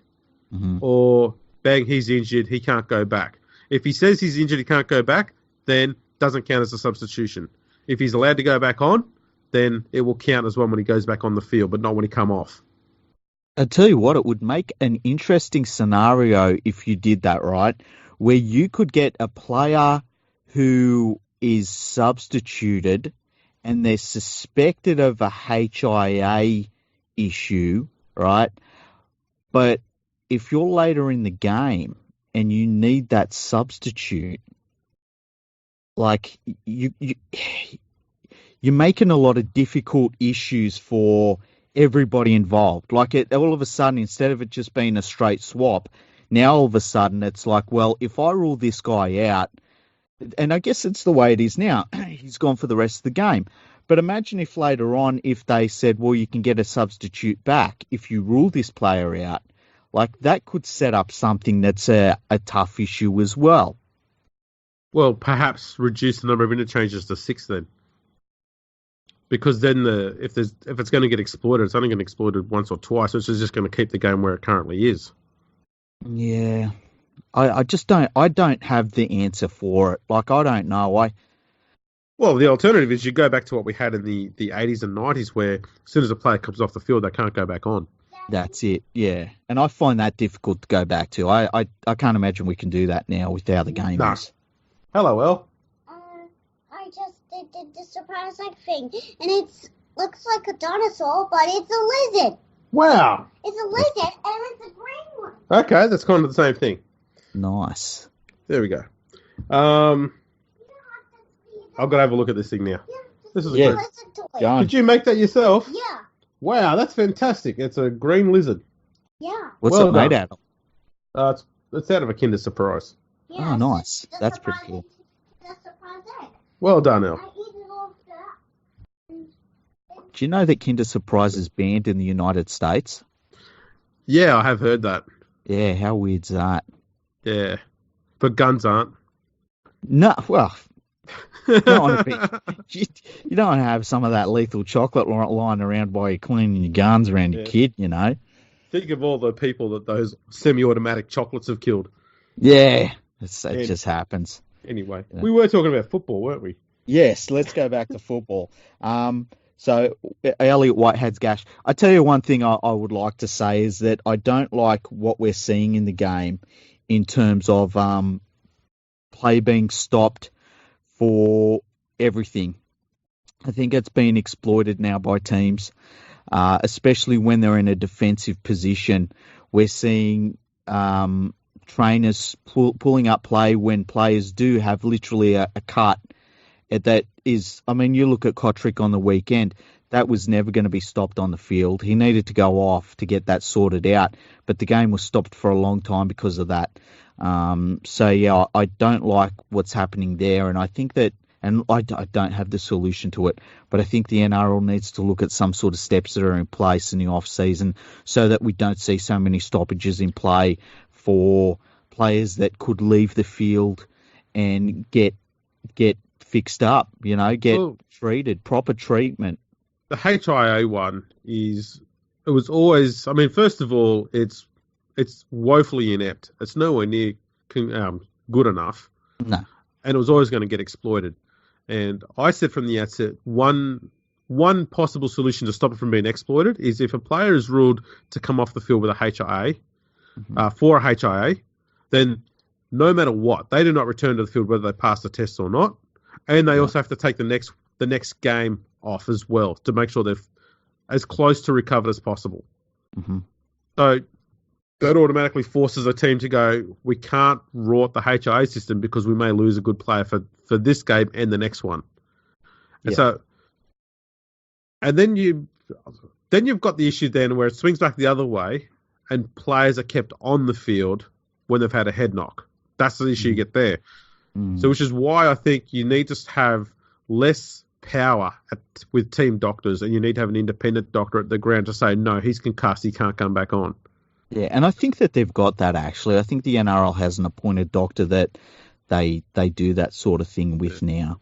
or bang, he's injured, he can't go back. If he says he's injured, he can't go back, then doesn't count as a substitution. If he's allowed to go back on, then it will count as one when he goes back on the field, but not when he come off. I tell you what, it would make an interesting scenario if you did that, right? Where you could get a player who is substituted and they're suspected of a HIA issue, right? But if you're later in the game and you need that substitute, like you're making a lot of difficult issues for everybody involved. Like, all of a sudden, instead of it just being a straight swap, now all of a sudden it's like, well, if I rule this guy out, and I guess it's the way it is now, he's gone for the rest of the game. But imagine if later on, if they said, well, you can get a substitute back if you rule this player out, like that could set up something that's a tough issue as well. Well, perhaps reduce the number of interchanges to 6 then. Because then if it's going to get exploited, it's only going to get exploited once or twice, which is just going to keep the game where it currently is. Yeah. I don't have the answer for it. Like, I don't know. Well, the alternative is you go back to what we had in the 80s and 90s, where as soon as a player comes off the field, they can't go back on. That's it, yeah. And I find that difficult to go back to. I can't imagine we can do that now with how the game is. Hello, El. I just did the surprise egg thing, and looks like a dinosaur, but it's a lizard. Wow. It's a lizard, and it's a green one. Okay, that's kind of the same thing. Nice. There we go. I've got to have a look at this thing now. This is a Lizard toy. Go on. Did you make that yourself? Yeah. Wow, that's fantastic. It's a green lizard. Yeah. What's Well it made done. out of? It's out of a Kinder Surprise. Yeah, Oh, nice. the That's pretty surprise- cool. The surprise egg. Well done, El. I eat it all that. Do you know that Kinder Surprise is banned in the United States? Yeah, I have heard that. Yeah, how weird's that? Yeah. But guns aren't. No, well, you don't want to have some of that lethal chocolate lying around while you're cleaning your guns around your Yeah. kid, you know? Think of all the people that those semi-automatic chocolates have killed. Yeah, it Yeah. just happens. Anyway, Yeah. we were talking about football, weren't we? Yes, let's go back to football. So Elliott Whitehead's gash. I tell you one thing I would like to say is that I don't like what we're seeing in the game in terms of play being stopped for everything. I think it's been exploited now by teams, especially when they're in a defensive position. We're seeing trainers pulling up play when players do have literally a cut. That is, I mean, you look at Kotrick on the weekend, that was never going to be stopped on the field. He needed to go off to get that sorted out, but the game was stopped for a long time because of that. So, yeah, I don't like what's happening there, and I think that, and I don't have the solution to it, but I think the NRL needs to look at some sort of steps that are in place in the off-season so that we don't see so many stoppages in play for players that could leave the field and get fixed up, get treated, proper treatment. The HIA one it was always, I mean, first of all, it's woefully inept. It's nowhere near good enough. No. And it was always going to get exploited. And I said from the outset, one possible solution to stop it from being exploited is if a player is ruled to come off the field with a HIA, for a HIA, then no matter what, they do not return to the field whether they pass the test or not. And they also have to take the next game off as well to make sure they're as close to recovered as possible. Mm-hmm. So that automatically forces a team to go, we can't rort the HIA system because we may lose a good player for this game and the next one. And then you've got the issue then where it swings back the other way and players are kept on the field when they've had a head knock. That's the issue you get there. So which is why I think you need to have less power with team doctors, and you need to have an independent doctor at the ground to say, no, he's concussed, he can't come back on. Yeah, and I think that they've got that, actually. I think the NRL has an appointed doctor that they do that sort of thing with now.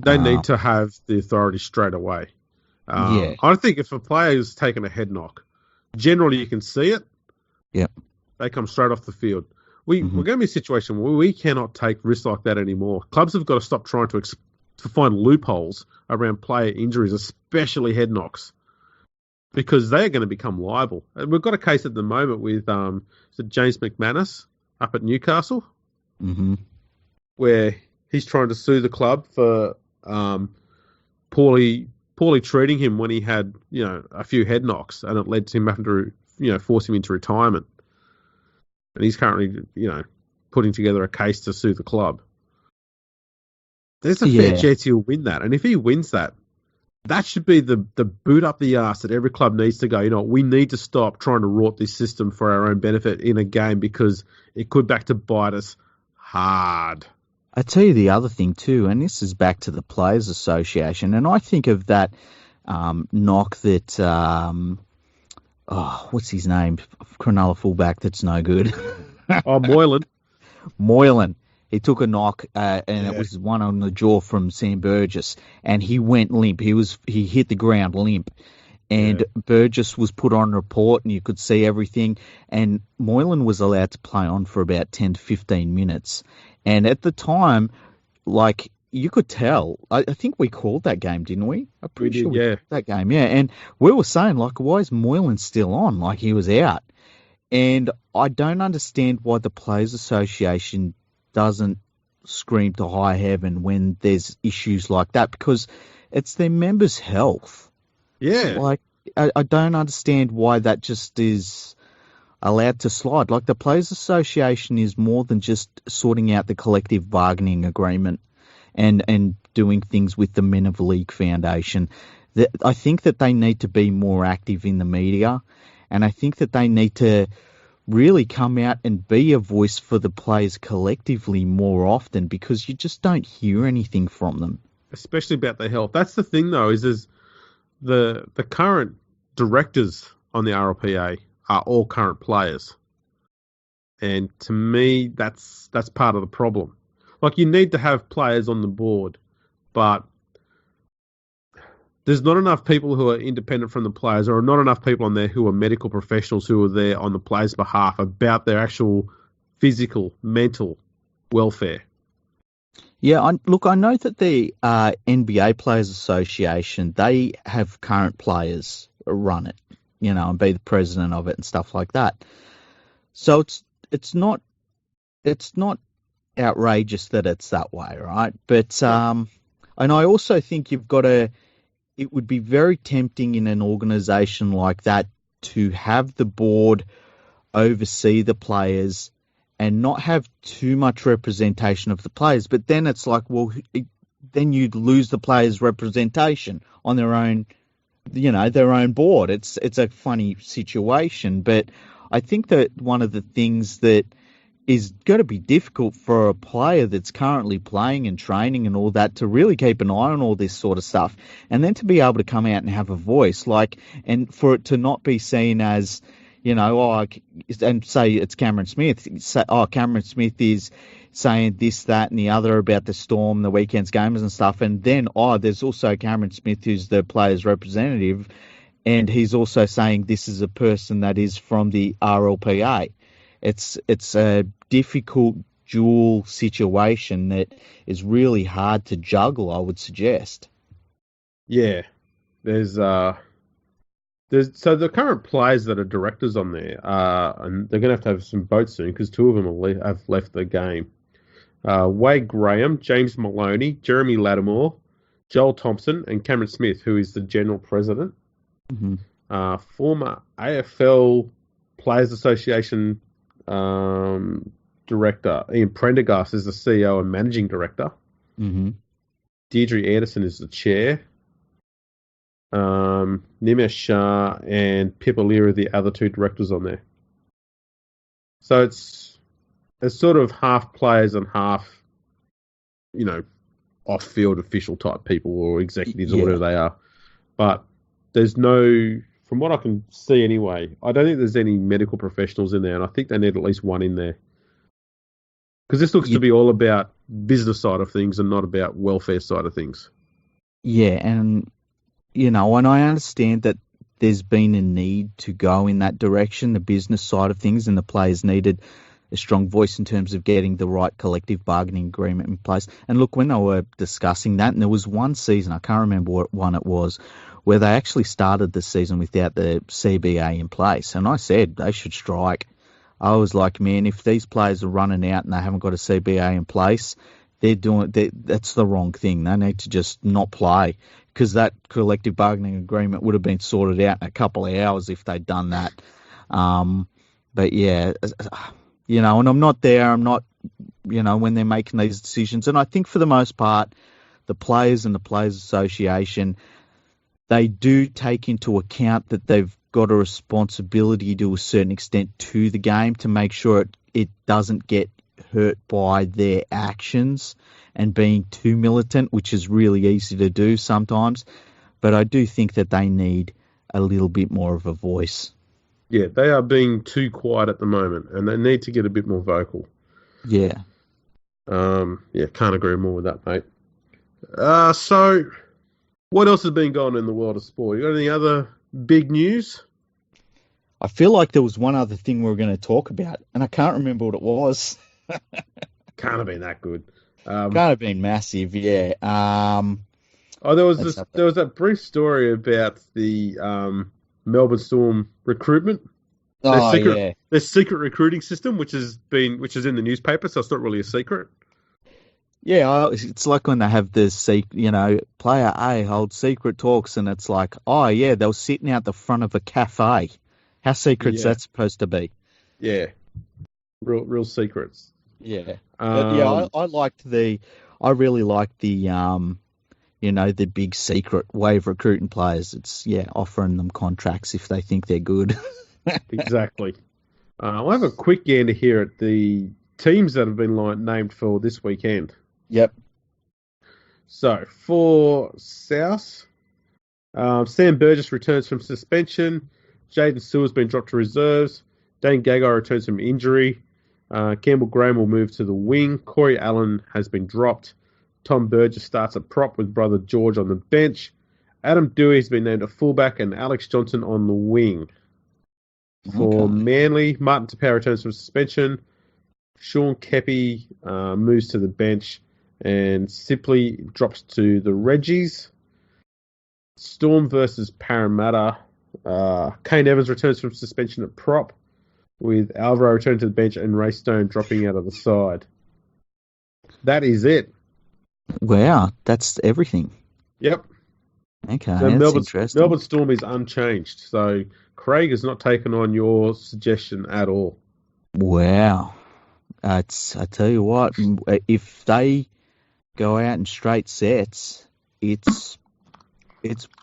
They need to have the authority straight away. I think if a player has taken a head knock, generally you can see it. Yep. They come straight off the field. We're going to be a situation where we cannot take risks like that anymore. Clubs have got to stop trying to find loopholes around player injuries, especially head knocks, because they are going to become liable. And we've got a case at the moment with James McManus up at Newcastle, where he's trying to sue the club for poorly treating him when he had a few head knocks, and it led to him having to force him into retirement. And he's currently, putting together a case to sue the club. There's a fair chance he'll win that. And if he wins that, that should be the boot up the arse that every club needs to go, we need to stop trying to rort this system for our own benefit in a game because it could back to bite us hard. I tell you the other thing too, and this is back to the Players Association, and I think of that knock that... what's his name? Cronulla fullback that's no good. Moylan. Moylan. He took a knock, and it was one on the jaw from Sam Burgess, and he went limp. He hit the ground limp, and Burgess was put on report, and you could see everything. And Moylan was allowed to play on for about 10 to 15 minutes. And at the time, you could tell. I think we called that game, didn't we? I'm pretty sure we called that game, yeah. And we were saying, why is Moylan still on? He was out. And I don't understand why the Players Association doesn't scream to high heaven when there's issues like that, because it's their members' health. Yeah. Like, I don't understand why that just is allowed to slide. Like, the Players Association is more than just sorting out the collective bargaining agreement and doing things with the Men of League Foundation. I think that they need to be more active in the media, and I think that they need to really come out and be a voice for the players collectively more often, because you just don't hear anything from them. Especially about their health. That's the thing, though, is the current directors on the RLPA are all current players. And to me, that's part of the problem. Like, you need to have players on the board, but there's not enough people who are independent from the players, or not enough people on there who are medical professionals who are there on the players' behalf about their actual physical, mental welfare. Yeah, I know that the NBA Players Association, they have current players run it, and be the president of it and stuff like that. So it's not outrageous that it's that way, right? But and I also think it would be very tempting in an organisation like that to have the board oversee the players and not have too much representation of the players. But then it's like, well, then you'd lose the players' representation on their own, their own board. It's a funny situation, but I think that one of the things that is going to be difficult for a player that's currently playing and training and all that to really keep an eye on all this sort of stuff, and then to be able to come out and have a voice, and for it to not be seen as, and say it's Cameron Smith. Say, Cameron Smith is saying this, that, and the other about the Storm, the weekend's games and stuff, and then there's also Cameron Smith who's the player's representative, and he's also saying this is a person that is from the RLPA. It's a difficult dual situation that is really hard to juggle, I would suggest. Yeah, there's so the current players that are directors on there, and they're going to have some votes soon because two of them have left the game. Wade Graham, James Maloney, Jeremy Lattimore, Joel Thompson, and Cameron Smith, who is the general president. Mm-hmm. Former AFL Players Association director Ian Prendergast is the CEO and managing director. Mm-hmm. Deirdre Anderson is the chair. Nimesh Shah and Pippa Lear are the other two directors on there. So it's sort of half players and half, off-field official type people or executives or whatever they are. But there's no, from what I can see anyway, I don't think there's any medical professionals in there, and I think they need at least one in there. Because this looks to be all about business side of things and not about welfare side of things. Yeah, and, and I understand that there's been a need to go in that direction, the business side of things, and the players needed a strong voice in terms of getting the right collective bargaining agreement in place. And look, when they were discussing that, and there was one season, I can't remember what one it was, where they actually started the season without the CBA in place. And I said they should strike. I was like, man, if these players are running out and they haven't got a CBA in place, that's the wrong thing. They need to just not play, because that collective bargaining agreement would have been sorted out in a couple of hours if they'd done that. But yeah, and I'm not there. I'm not, when they're making these decisions. And I think for the most part, the players and the Players Association, they do take into account that they've got a responsibility to a certain extent to the game to make sure it doesn't get hurt by their actions and being too militant, which is really easy to do sometimes. But I do think that they need a little bit more of a voice. Yeah, they are being too quiet at the moment, and they need to get a bit more vocal. Yeah. Can't agree more with that, mate. So, what else has been going on in the world of sport? You got any other big news? I feel like there was one other thing we were going to talk about, and I can't remember what it was. Can't have been that good. Can't have been massive, yeah. There was that brief story about the Melbourne Storm recruitment. Their secret recruiting system, which is in the newspaper, so it's not really a secret. Yeah, it's like when they have player A holds secret talks, and it's like, oh yeah, they were sitting out the front of a cafe. How secret's Yeah, that supposed to be? yeah, real secrets. Yeah, but yeah, Um, I really like the big secret way of recruiting players. It's offering them contracts if they think they're good. exactly. I'll have a quick gander here at the teams that have been named for this weekend. Yep. So for South, Sam Burgess returns from suspension. Jaden Sewell's been dropped to reserves. Dane Gagai returns from injury. Campbell Graham will move to the wing. Corey Allen has been dropped. Tom Burgess starts a prop with brother George on the bench. Adam Dewey has been named a fullback and Alex Johnson on the wing. For Okay. Manly, Martin Tapau returns from suspension. Sean Kepi moves to the bench and simply drops to the Reggies. Storm versus Parramatta. Kane Evans returns from suspension at prop, with Alvaro returning to the bench and Ray Stone dropping out of the side. That is it. Wow, that's everything. Yep. Okay, So that's interesting. Melbourne Storm is unchanged. So Craig has not taken on your suggestion at all. Wow. I tell you what, if they go out in straight sets, it's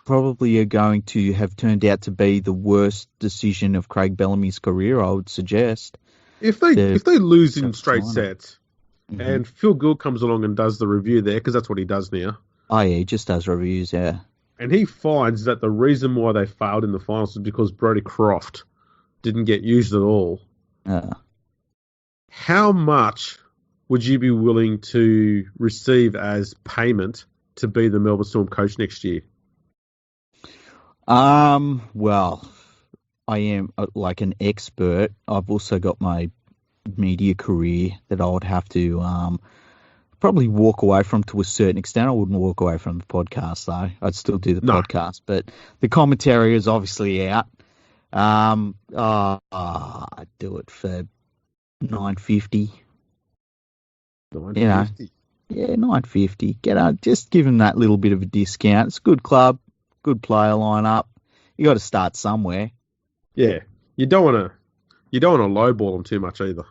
probably going to have turned out to be the worst decision of Craig Bellamy's career, I would suggest. If they lose in straight China. sets, Mm-hmm. and Phil Gould comes along and does the review there, because that's what he does now, Oh yeah, he just does reviews, yeah. and he finds that the reason why they failed in the finals was because Brodie Croft didn't get used at all. How much would you be willing to receive as payment to be the Melbourne Storm coach next year? Well, I am like an expert. I've also got my media career that I would have to probably walk away from to a certain extent. I wouldn't walk away from the podcast though. I'd still do the No. podcast, but the commentary is obviously out. I'd do it for $950. $950. Yeah, $950. Just give him that little bit of a discount. It's a good club, good player lineup. You got to start somewhere. Yeah, you don't want to lowball them too much either.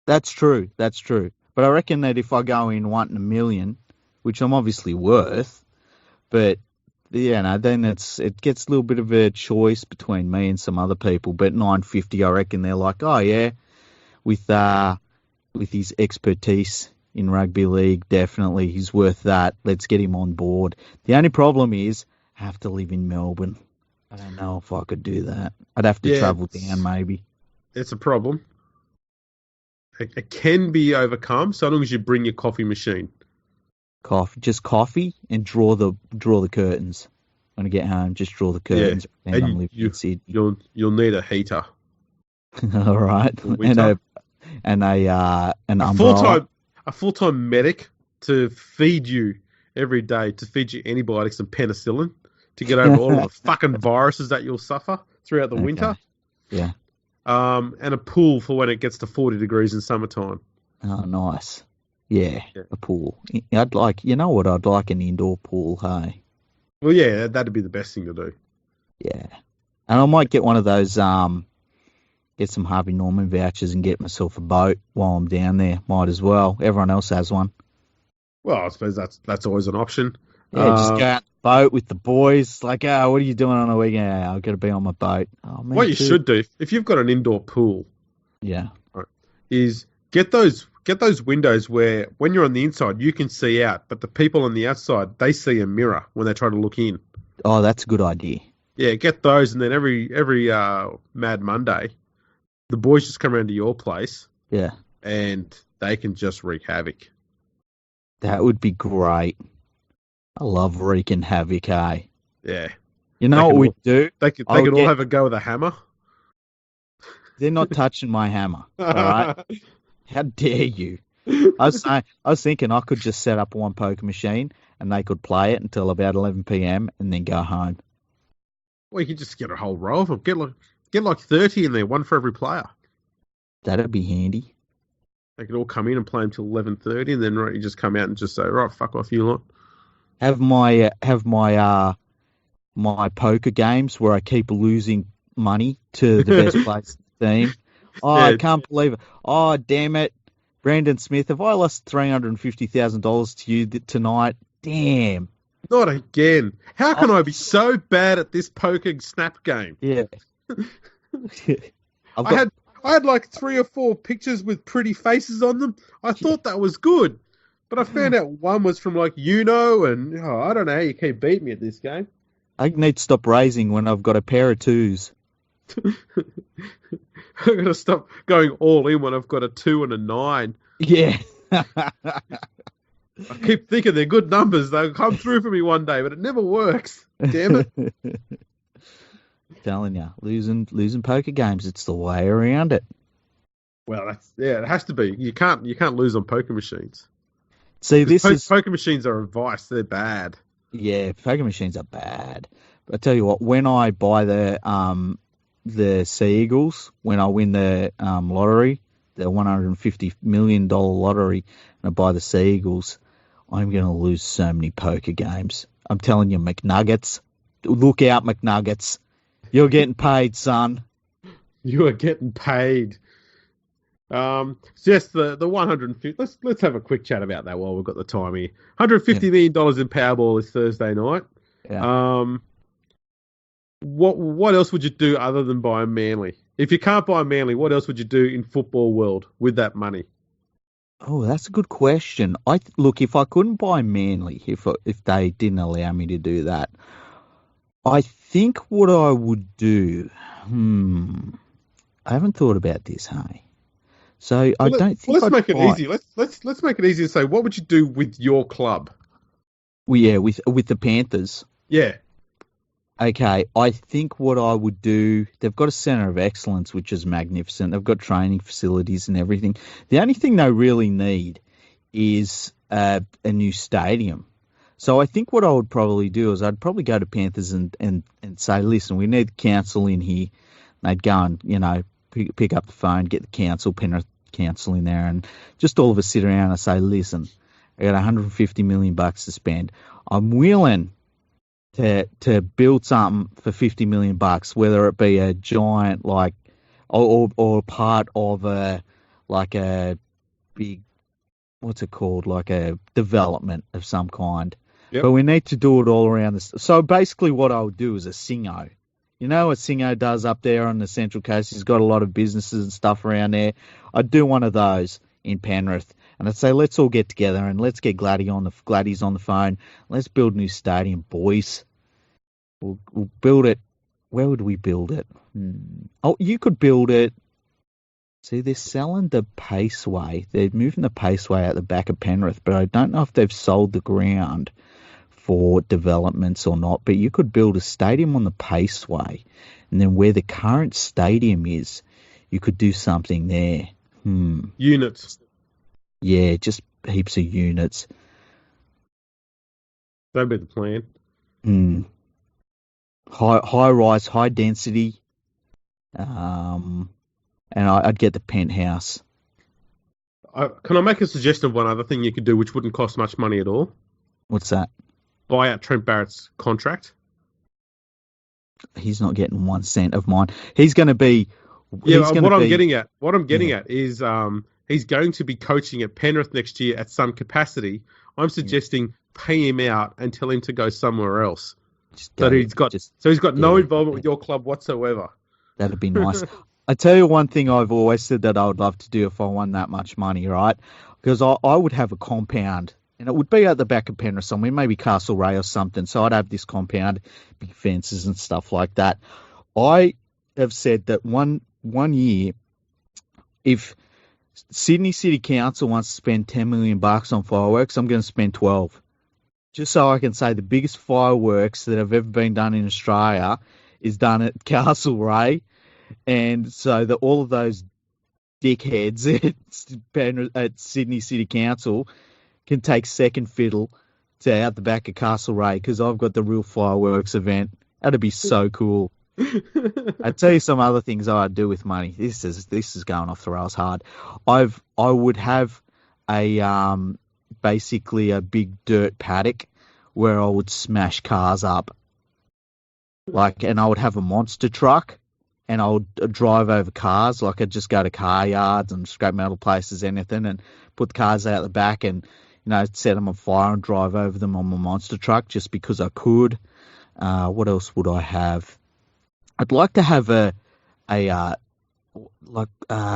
That's true. But I reckon that if I go in wanting $1 million, which I'm obviously worth, but then it gets a little bit of a choice between me and some other people. But $950, I reckon they're like, oh yeah, with his expertise in rugby league, definitely he's worth that. Let's get him on board. The only problem is I have to live in Melbourne. I don't know if I could do that. I'd have to travel down maybe. It's a problem. It can be overcome so long as you bring your coffee machine. Coffee, and draw the curtains. When I get home, just draw the curtains. Yeah, and I'm living in Sydney. You'll need a heater. All right, and an umbrella. A full-time medic to feed you every day, to feed you antibiotics and penicillin to get over all of the fucking viruses that you'll suffer throughout the winter. Yeah. And a pool for when it gets to 40 degrees in summertime. Oh, nice. Yeah, a pool. I'd like an indoor pool, hey? Well, yeah, that'd be the best thing to do. Yeah. And I might get one of those, get some Harvey Norman vouchers and get myself a boat while I'm down there. Might as well. Everyone else has one. Well, I suppose that's always an option. Yeah, just go out the boat with the boys. Like, what are you doing on a weekend? I've got to be on my boat. Oh, man, what you should do, if you've got an indoor pool, is get those windows where when you're on the inside you can see out, but the people on the outside, they see a mirror when they try to look in. Oh, that's a good idea. Yeah, get those, and then every Mad Monday, the boys just come around to your place. Yeah, and they can just wreak havoc. That would be great. I love wreaking havoc, eh? Yeah. You know what we do? They can all have a go with a hammer. They're not touching my hammer, all right? How dare you? I was thinking I could just set up one poker machine and they could play it until about 11 p.m. and then go home. Well, you could just get a whole row of them. Get like 30 in there, one for every player. That'd be handy. They could all come in and play until 11:30, and then you just come out and just say, right, fuck off, you lot. Have my poker games where I keep losing money to the best players in the team. Oh, Yeah. I can't believe it. Oh, damn it. Brandon Smith, have I lost $350,000 to you tonight? Damn. Not again. How can I be so bad at this poker snap game? Yeah. I had like 3 or 4 pictures with pretty faces on them. I thought that was good. But I found out one was from like and I don't know how you keep beating me at this game. I need to stop raising when I've got a pair of 2s. I've got to stop going all in when I've got a 2 and a 9. Yeah. I keep thinking they're good numbers. They'll come through for me one day, but it never works. Damn it. Telling you, losing poker games, it's the way around it. Well, it has to be. You can't lose on poker machines. See, poker machines are a vice. They're bad. Yeah, poker machines are bad. But I tell you what, when I buy the Sea Eagles, when I win the lottery, the $150 million lottery, and I buy the Sea Eagles, I'm going to lose so many poker games. I'm telling you, McNuggets, look out, McNuggets. You're getting paid, son. You are getting paid. Yes, the 150. Let's have a quick chat about that while we've got the time here. $150 million in Powerball is Thursday night. Yeah. What else would you do other than buy Manly? If you can't buy Manly, what else would you do in football world with that money? Oh, that's a good question. Look, if I couldn't buy Manly, if they didn't allow me to do that, I think what I would do. I haven't thought about this, hey. So I don't think. Let's make it easy. Let's make it easy to say, what would you do with your club? Well, yeah, with the Panthers. Yeah. Okay, I think what I would do, they've got a centre of excellence, which is magnificent. They've got training facilities and everything. The only thing they really need is a new stadium. So I think what I would probably do is I'd probably go to Panthers and say, listen, we need council in here. And they'd go and, pick up the phone, get the Penrith council in there, and just all of us sit around and say, listen, I got $150 million to spend. I'm willing to build something for $50 million, whether it be a giant or part of a big, what's it called, like a development of some kind. Yep. But we need to do it all around this. So basically, what I would do is a Singo. You know what Singo does up there on the Central Coast? He's got a lot of businesses and stuff around there. I'd do one of those in Penrith, and I'd say, let's all get together and let's get Gladys on the phone. Let's build a new stadium, boys. We'll build it. Where would we build it? Oh, you could build it. See, they're selling the Paceway. They're moving the Paceway out the back of Penrith, but I don't know if they've sold the ground for developments or not. But you could build a stadium on the Paceway, and then where the current stadium is, you could do something there. Units. Yeah, just heaps of units. That'd be the plan. High rise, high density. And I'd get the penthouse. Can I make a suggestion of one other thing you could do which wouldn't cost much money at all? What's that? Buy out Trent Barrett's contract. He's not getting 1 cent of mine. He's going to be... I'm getting at is he's going to be coaching at Penrith next year at some capacity. I'm suggesting pay him out and tell him to go somewhere else. So he's got no involvement with your club whatsoever. That'd be nice. I tell you one thing I've always said that I would love to do if I won that much money, right? Because I would have a compound, and it would be at the back of Penrith somewhere, maybe Castlereagh or something. So I'd have this compound, big fences and stuff like that. I have said that one year, if Sydney City Council wants to spend $10 million on fireworks, I'm going to spend 12. Just so I can say the biggest fireworks that have ever been done in Australia is done at Castlereagh. And so all of those dickheads at Sydney City Council can take second fiddle to out the back of Castlereagh because I've got the real fireworks event. That'd be so cool. I tell you some other things I'd do with money. This is going off the rails hard. I would have a basically a big dirt paddock where I would smash cars up, and I would have a monster truck, and I would drive over cars. Like I'd just go to car yards and scrap metal places, anything, and put the cars out the back, and set them on fire and drive over them on my monster truck just because I could. What else would I have? I'd like to have a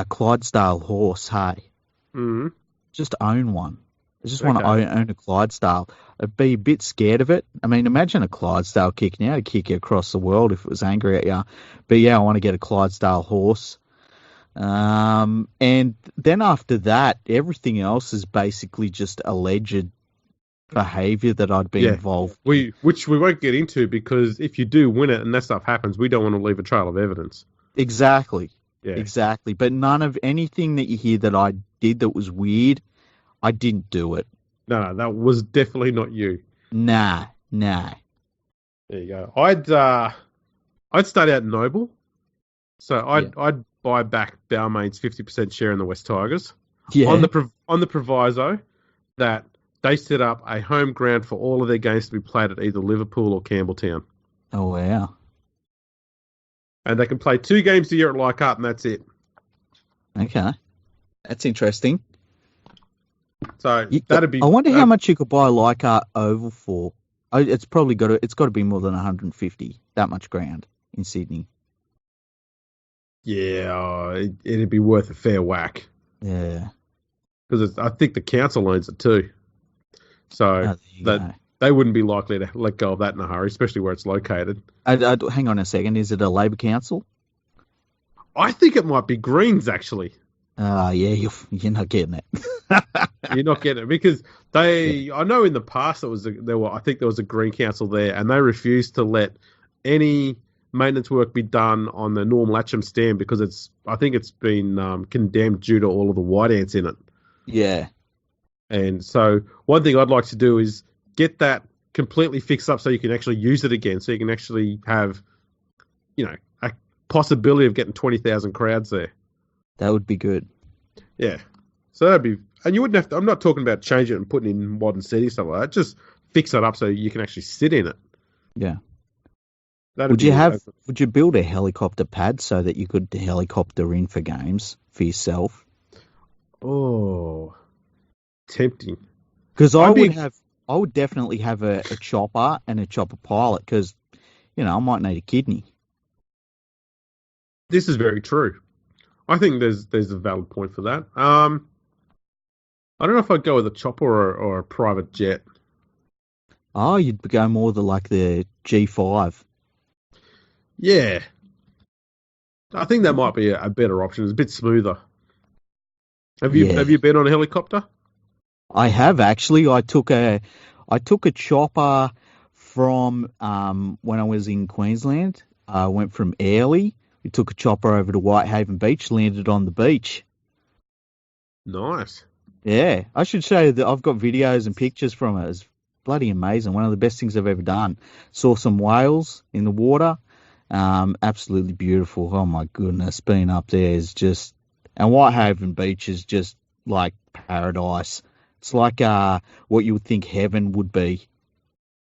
Clydesdale horse. Hey, just own one. I just want to own a Clydesdale. I'd be a bit scared of it. I mean, imagine a Clydesdale kicking you. It'd kick you across the world if it was angry at you. But yeah, I want to get a Clydesdale horse. And then after that, everything else is basically just alleged behaviour that I'd be involved in. Which we won't get into, because if you do win it and that stuff happens, we don't want to leave a trail of evidence. Exactly. Yeah. Exactly. But none of anything that you hear that I did that was weird, I didn't do it. No, that was definitely not you. Nah. There you go. I'd start out noble. So I'd buy back Balmain's 50% share in the West Tigers on the proviso that they set up a home ground for all of their games to be played at either Liverpool or Campbelltown. Oh, wow. And they can play 2 games a year at Leichhardt, and that's it. Okay. That's interesting. So that'd be. I wonder how much you could buy a Leichhardt Oval for. It's probably got to be more than 150. That much ground in Sydney. Yeah, it'd be worth a fair whack. Yeah. Because I think the council owns it too. So they wouldn't be likely to let go of that in a hurry, especially where it's located. Hang on a second. Is it a Labor council? I think it might be Greens, actually. Yeah, you're not getting it. You're not getting it because I know in the past I think there was a Green council there, and they refused to let any maintenance work be done on the Norm Latcham stand because I think it's been condemned due to all of the white ants in it. Yeah. And so one thing I'd like to do is get that completely fixed up so you can actually use it again, so you can actually have, a possibility of getting 20,000 crowds there. That would be good. Yeah. So that'd be, and you wouldn't have to, I'm not talking about changing it and putting in modern seating stuff like that. Just fix it up so you can actually sit in it. Yeah. Would you build a helicopter pad so that you could helicopter in for games for yourself? Oh, tempting. Because I would definitely have a chopper and a chopper pilot because, I might need a kidney. This is very true. I think there's a valid point for that. I don't know if I'd go with a chopper or a private jet. Oh, you'd go more the G5. Yeah. I think that might be a better option. It's a bit smoother. Have you been on a helicopter? I have actually. I took a chopper from when I was in Queensland. I went from Airlie. We took a chopper over to Whitehaven Beach, landed on the beach. Nice. Yeah, I should show you that I've got videos and pictures from it. It's bloody amazing. One of the best things I've ever done. Saw some whales in the water. Absolutely beautiful. Oh my goodness, being up there is just, and Whitehaven Beach is just like paradise. It's like what you would think heaven would be.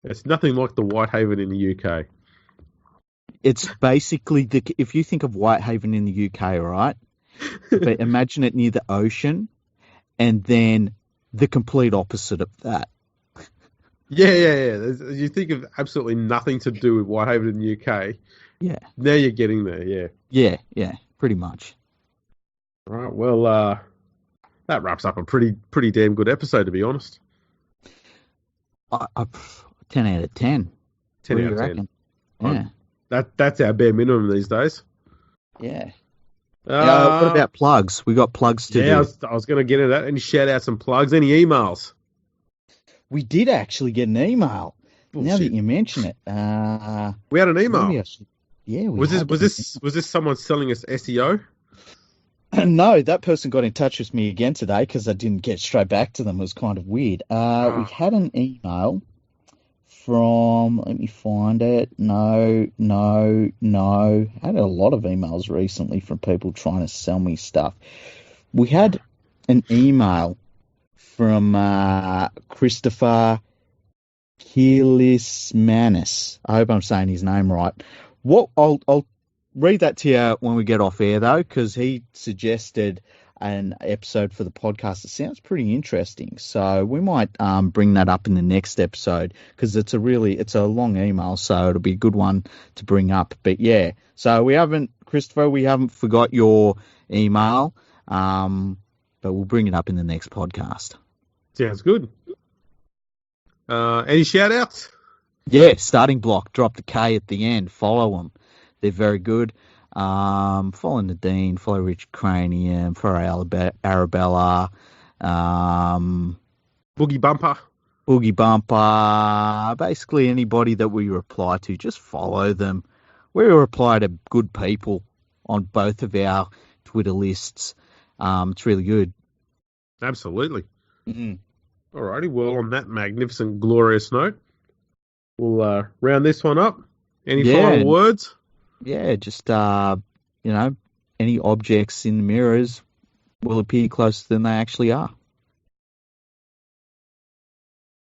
It's nothing like the Whitehaven in the UK. It's basically if you think of Whitehaven in the UK, right? But imagine it near the ocean, and then the complete opposite of that. Yeah. You think of absolutely nothing to do with Whitehaven in the UK. Yeah. Now you're getting there, yeah. Yeah, pretty much. All right, well, that wraps up a pretty damn good episode, to be honest. 10 out of 10. 10 out of 10. Yeah. That's our bare minimum these days. Yeah. What about plugs? We got plugs to do. Yeah, I was going to get into that. Any shout-outs and plugs? Any emails? We did actually get an email. Bullshit. Now that you mention it. We had an email. Yeah. Was this someone selling us SEO? No, that person got in touch with me again today because I didn't get straight back to them. It was kind of weird. We had an email from, let me find it. No. I had a lot of emails recently from people trying to sell me stuff. We had an email from Christopher Kilismanis. I hope I'm saying his name right. I'll read that to you when we get off air, though, because he suggested an episode for the podcast. It sounds pretty interesting, so we might bring that up in the next episode because it's a long email, so it'll be a good one to bring up. But yeah, so Christopher, we haven't forgot your email, but we'll bring it up in the next podcast. Sounds good. Any shout outs? Yeah, Starting Block, drop the K at the end, follow them. They're very good. Follow Nadine, follow Rich Cranium, follow Arabella, Boogie Bumper, basically anybody that we reply to, just follow them. We reply to good people on both of our Twitter lists. It's really good. Absolutely. Mm-hmm. Alrighty, well, on that magnificent, glorious note, we'll round this one up. Any final words? Yeah, just, any objects in the mirrors will appear closer than they actually are.